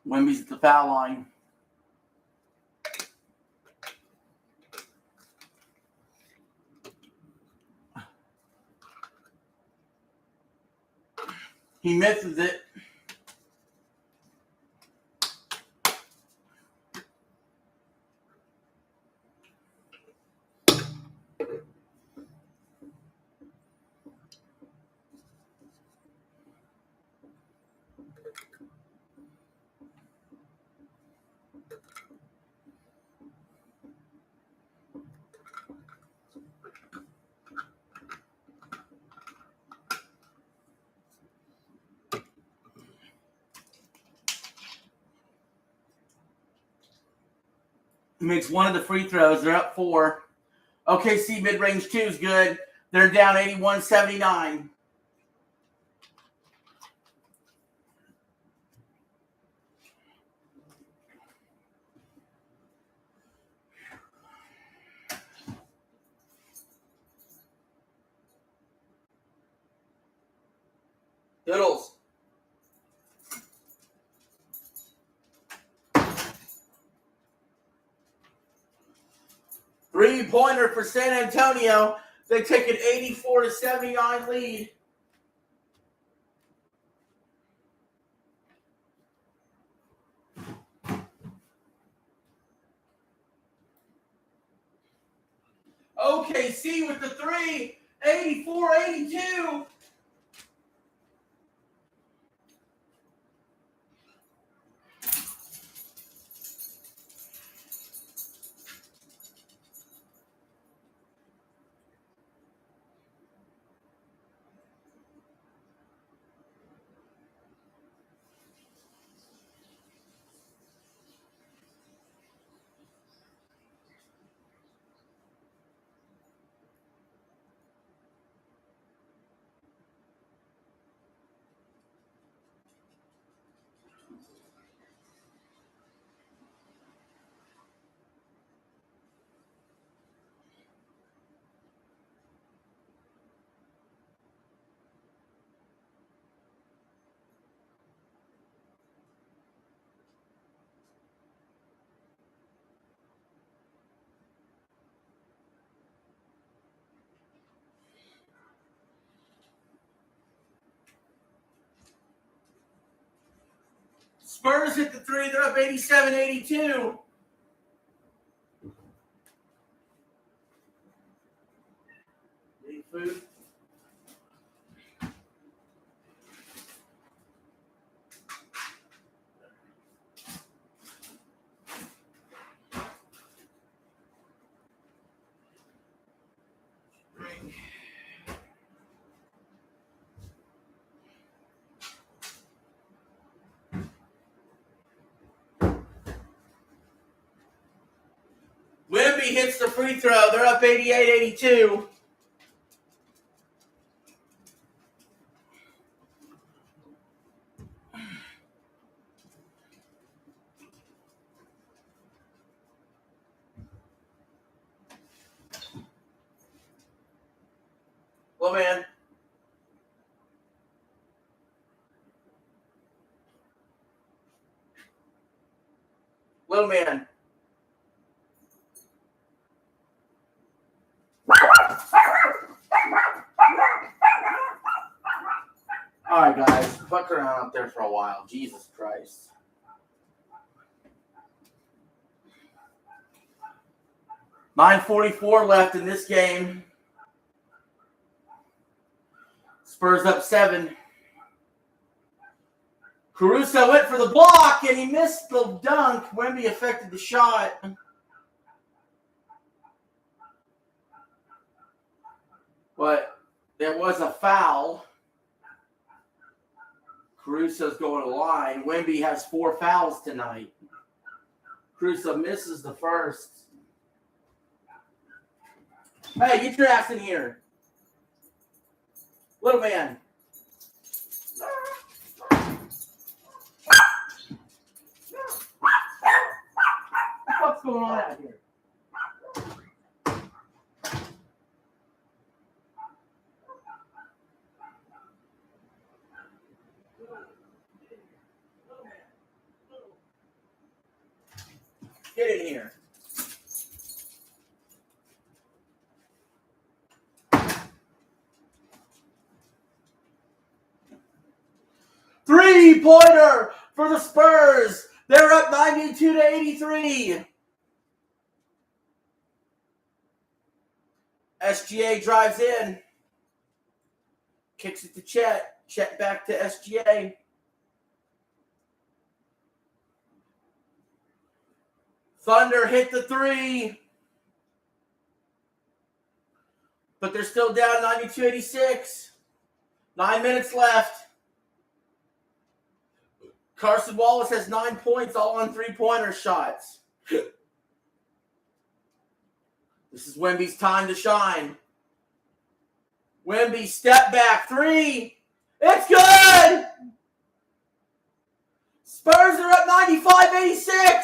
Wemby's at the foul line. He misses it. He makes one of the free throws. They're up 4. OKC mid-range 2 is good. They're down 81-79. Doodles. Three-pointer for San Antonio. They take an 84-79 lead. OKC with the 3, 84-82. Spurs hit the three. They're up 87-82. Need food? Wimby hits the free throw. They're up 88-82. Well, man. Little man. All right, guys. Fuck around out there for a while. Jesus Christ. $9:44 left in this game. Spurs up 7. Caruso went for the block, and he missed the dunk. Wemby affected the shot. But there was a foul. Caruso's going to the line. Wemby has 4 fouls tonight. Caruso misses the first. Hey, get your ass in here. Little man. What's going on out here? Get in here. Three-pointer for the Spurs. They're up 92-83. SGA drives in. Kicks it to Chet. Chet back to SGA. Thunder hit the three. But they're still down 92-86. 9 minutes left. Carson Wallace has 9 points, all on three-pointer shots. This is Wemby's time to shine. Wemby, step back, three. It's good! Spurs are up 95-86.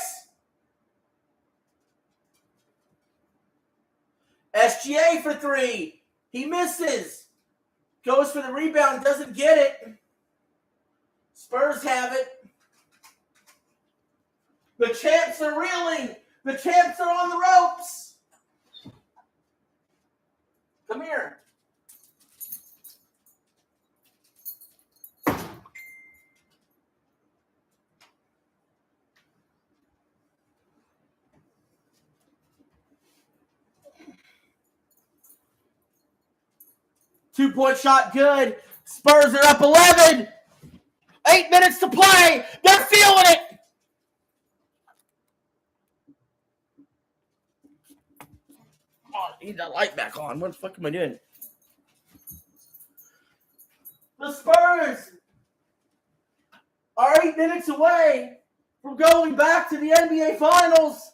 SGA for three. He misses. Goes for the rebound, doesn't get it. Spurs have it. The champs are reeling. The champs are on the ropes. Come here. Two-point shot, good. Spurs are up 11. 8 minutes to play. They're feeling it. Oh, I need that light back on. What the fuck am I doing? The Spurs are 8 minutes away from going back to the NBA Finals.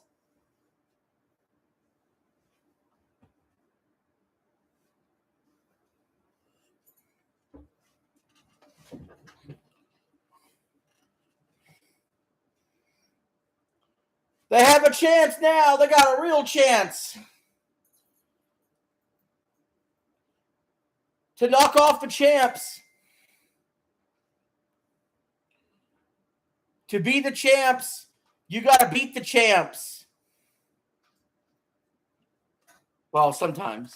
They have a chance now. They got a real chance to knock off the champs. To be the champs, you got to beat the champs. Well, sometimes.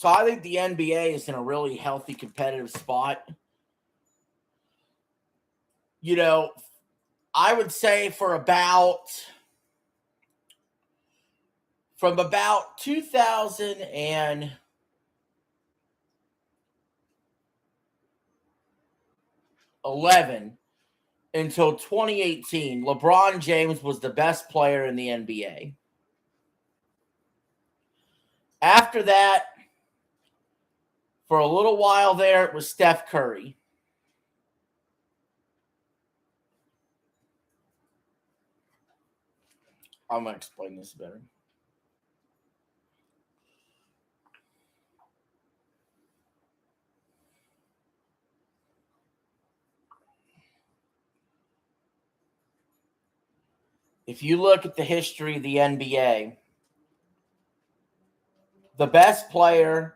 So I think the NBA is in a really healthy competitive spot. You know, I would say from about 2011 until 2018, LeBron James was the best player in the NBA. After that, for a little while there, it was Steph Curry. I'm going to explain this better. If you look at the history of the NBA, the best players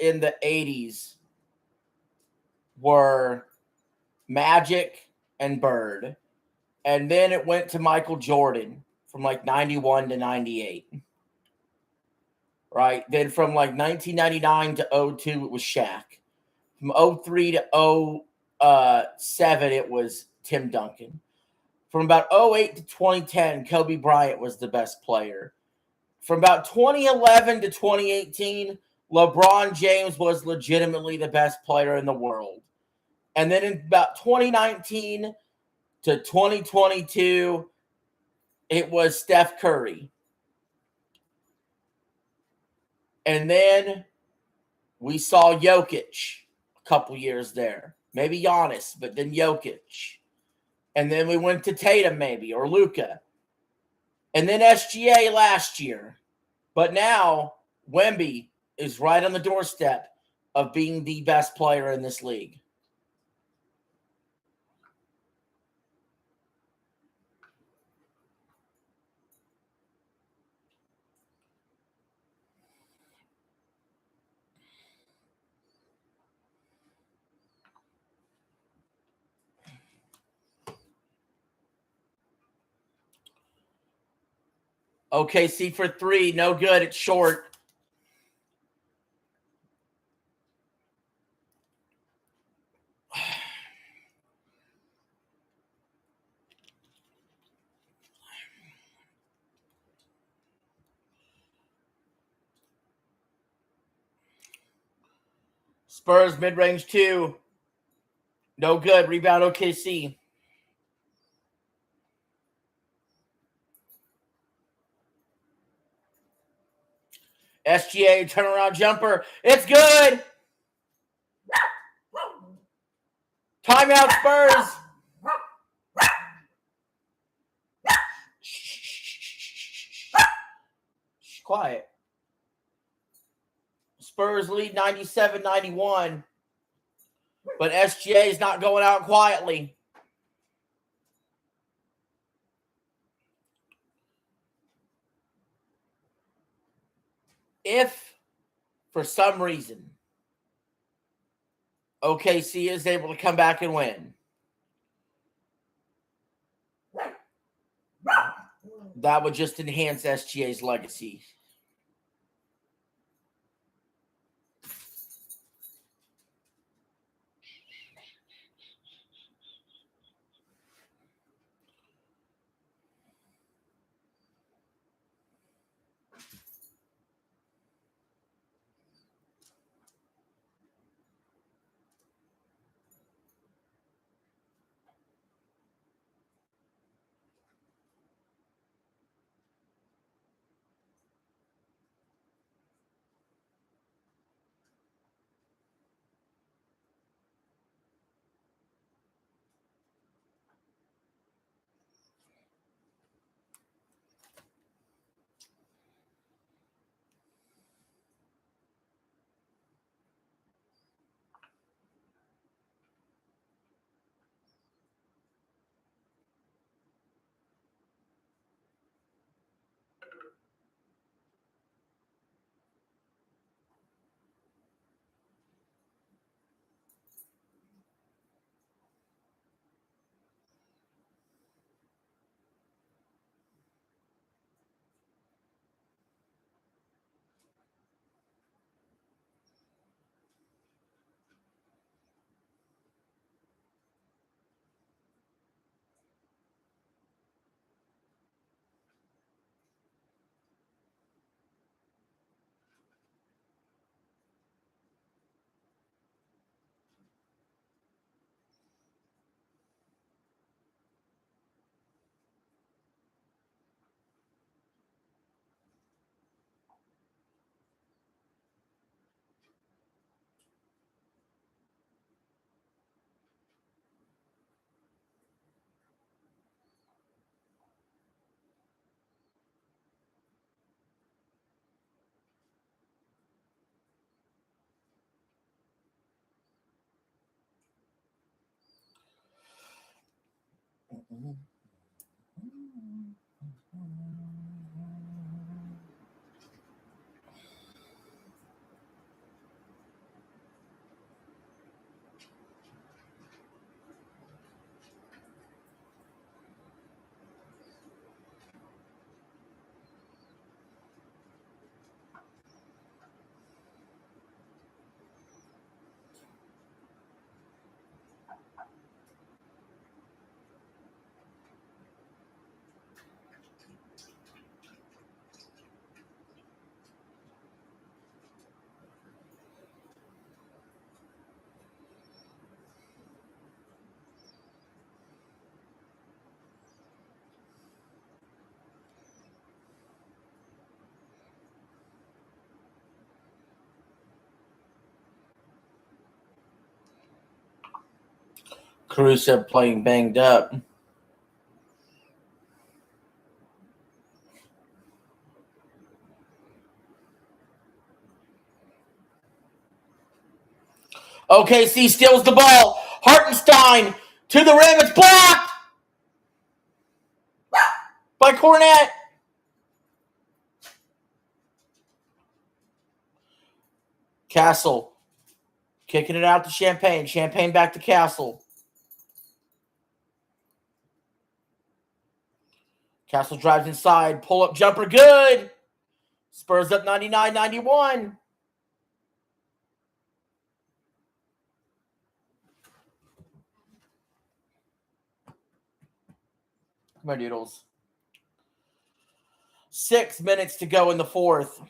in the 80s were Magic and Bird. And then it went to Michael Jordan from like 91 to 98. Right? Then from like 1999 to 02, it was Shaq. From 03 to 07, it was Tim Duncan. From about 08 to 2010, Kobe Bryant was the best player. From about 2011 to 2018, LeBron James was legitimately the best player in the world. And then in about 2019 to 2022, it was Steph Curry. And then we saw Jokic a couple years there. Maybe Giannis, but then Jokic. And then we went to Tatum maybe, or Luka. And then SGA last year. But now Wemby is right on the doorstep of being the best player in this league. OKC for 3, no good. It's short. Spurs mid-range 2. No good. Rebound OKC. SGA turnaround jumper. It's good. Timeout Spurs. Shh, quiet. Spurs lead 97-91. But SGA is not going out quietly. If, for some reason, OKC is able to come back and win, that would just enhance SGA's legacy. Caruso playing banged up. OKC steals the ball. Hartenstein to the rim. It's blocked by Cornette. Castle kicking it out to Champagne. Champagne back to Castle. Castle drives inside. Pull-up jumper. Good. Spurs up 99-91. Come on, Doodles. 6 minutes to go in the fourth.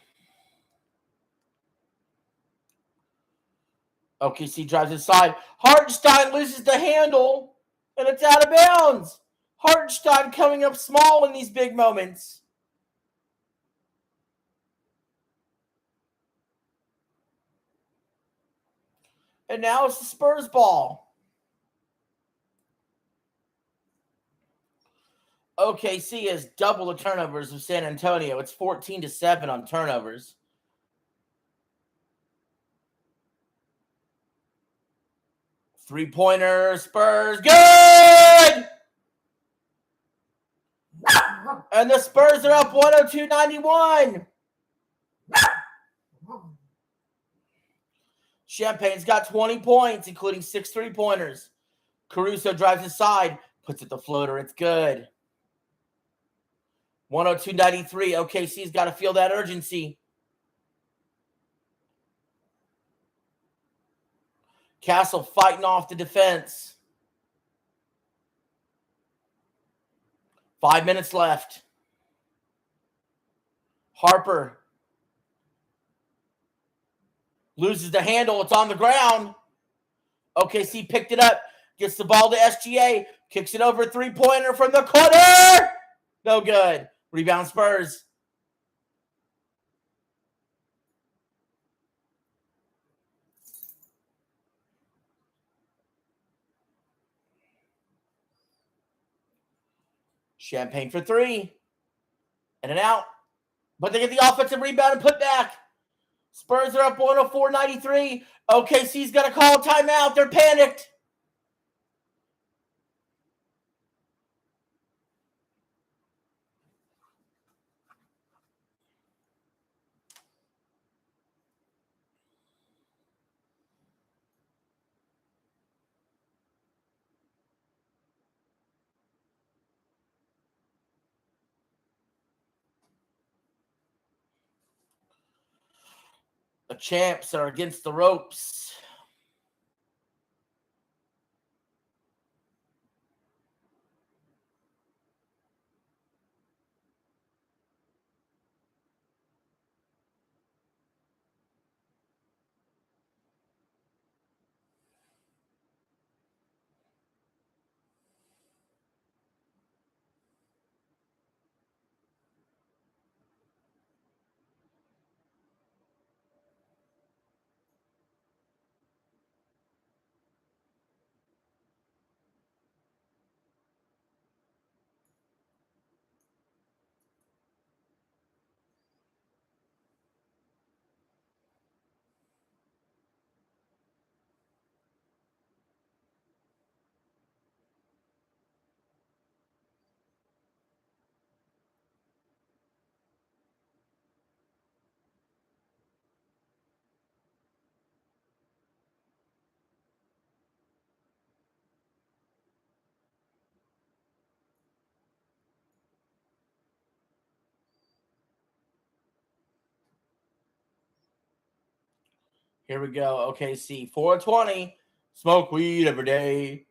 OKC drives inside. Hartenstein loses the handle, and it's out of bounds. Hartenstein coming up small in these big moments. And now it's the Spurs ball. OKC has double the turnovers of San Antonio. It's 14-7 on turnovers. Three-pointer, Spurs, good! And the Spurs are up 102-91. Champagne's got 20 points, including 6 three-pointers. Caruso drives inside, puts it the floater. It's good. 102-93. OKC's got to feel that urgency. Castle fighting off the defense. 5 minutes left. Harper loses the handle. It's on the ground. OKC picked it up. Gets the ball to SGA. Kicks it over. Three-pointer from the corner. No good. Rebound Spurs. Champagne for three. In and out. But they get the offensive rebound and put back. Spurs are up 104-93. OKC's got to call a timeout. They're panicked. The champs are against the ropes. Here we go. OKC 420. Smoke weed every day.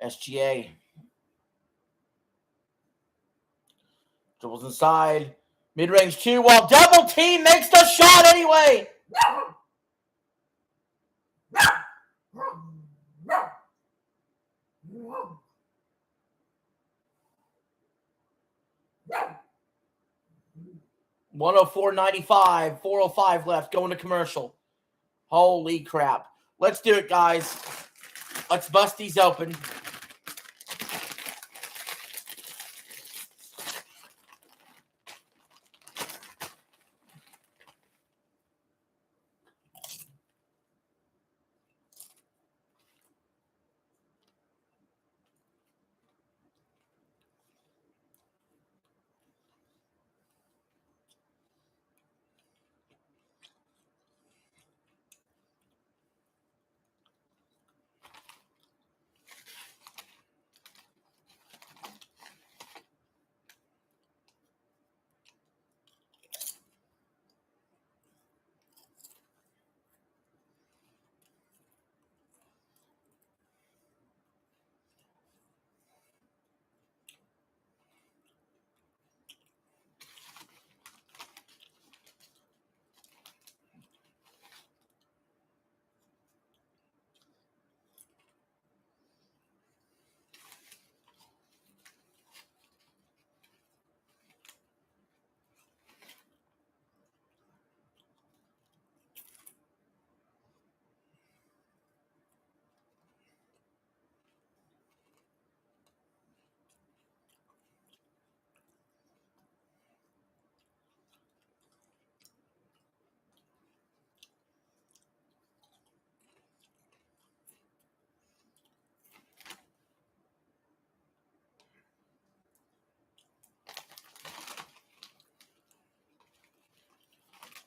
SGA. Dribbles inside. Mid-range 2 while double team makes the shot anyway. 104.95. 4:05 left. Going to commercial. Holy crap. Let's do it, guys. Let's bust these open.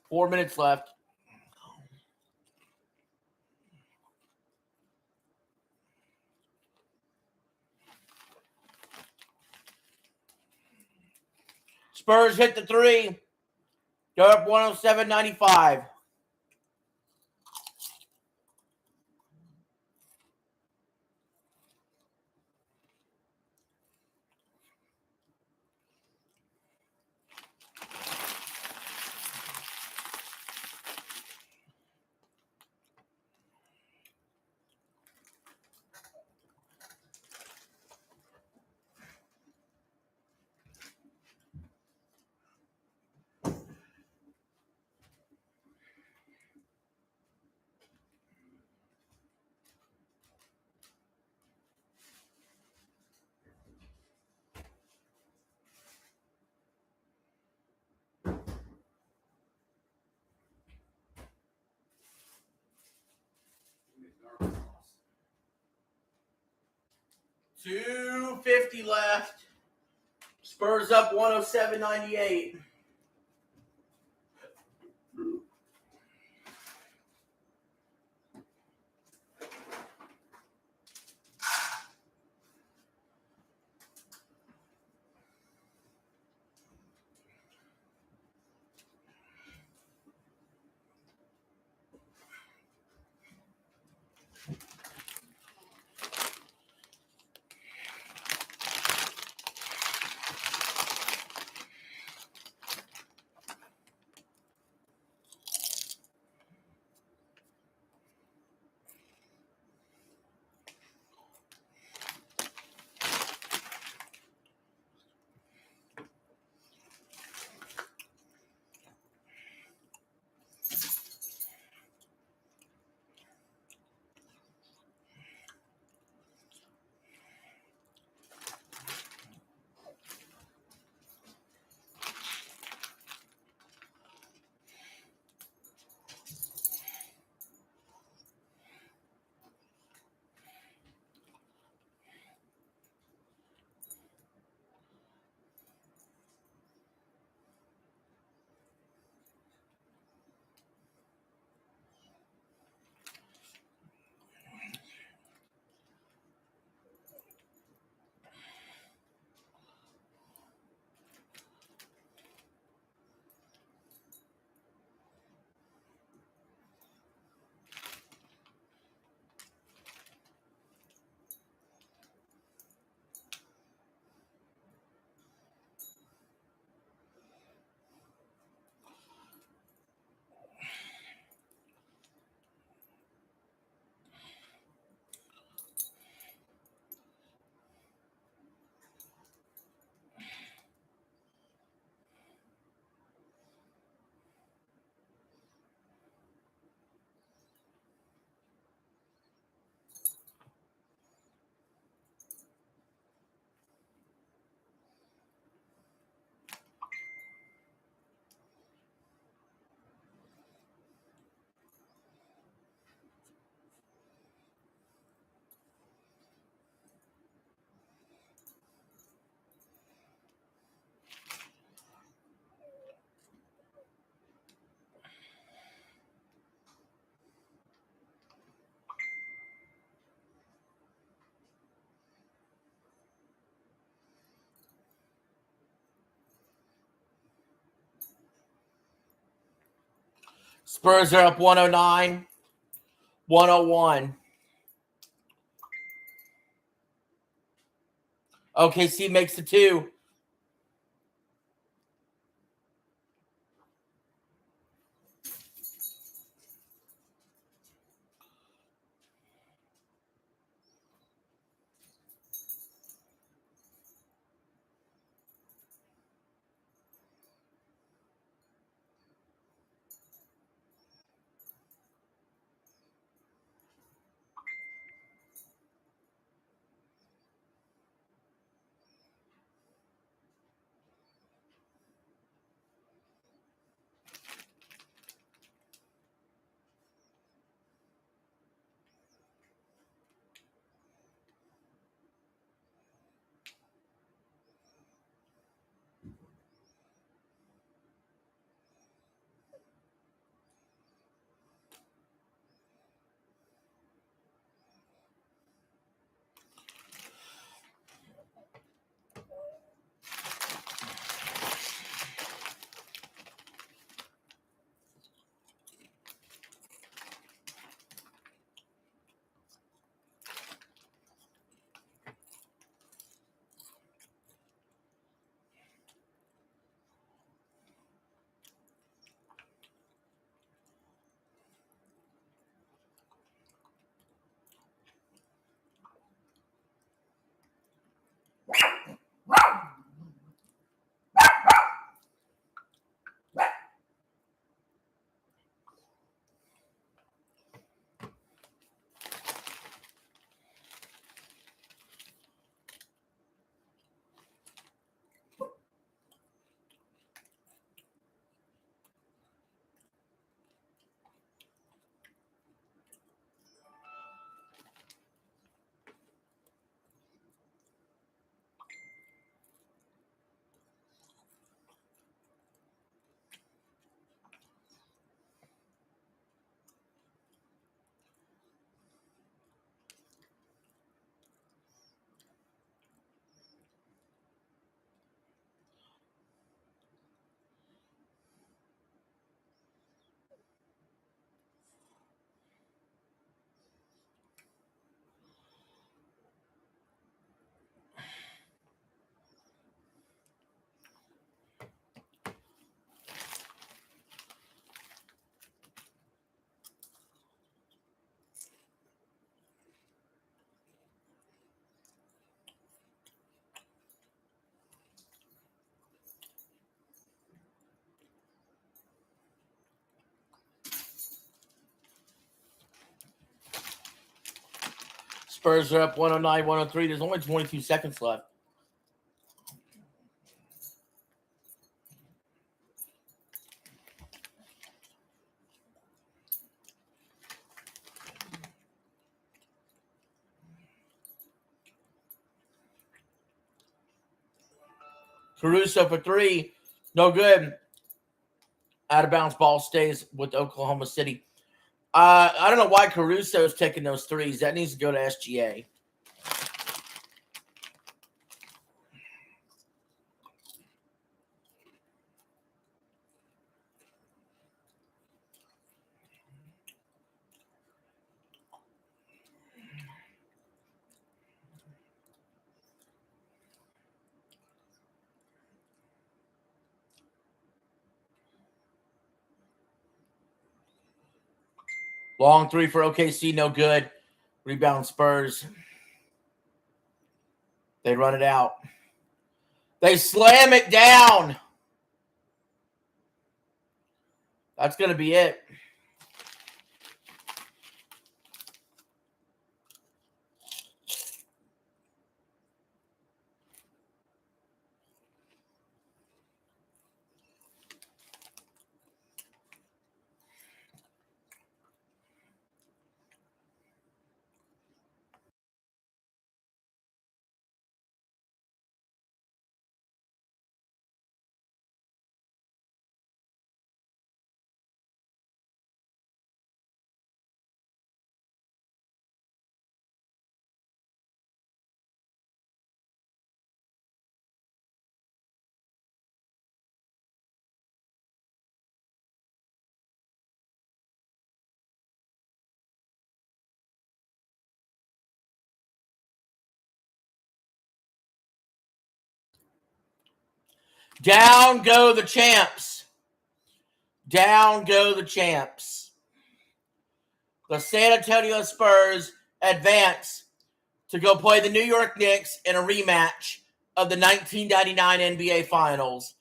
Four minutes left. Spurs hit the 3. They're up 107.95. $2.50 left. Spurs up 107.98. Spurs are up 109, 101. OKC makes the 2. Spurs are up 109, 103. There's only 22 seconds left. Caruso for 3. No good. Out of bounds ball stays with Oklahoma City. I don't know why Caruso is taking those threes. That needs to go to SGA. Long 3 for OKC, no good. Rebound Spurs. They run it out. They slam it down. That's going to be it. Down go the champs. Down go the champs. The San Antonio Spurs advance to go play the New York Knicks in a rematch of the 1999 NBA Finals.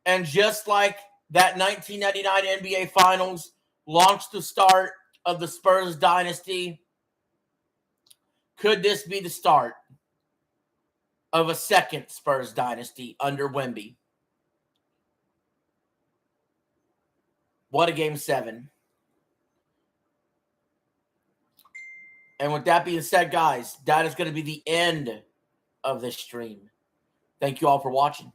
And just like that 1999 NBA Finals launched the start of the Spurs dynasty, could this be the start of a second Spurs dynasty under Wemby? What a Game 7. And with that being said, guys, that is going to be the end of this stream. Thank you all for watching.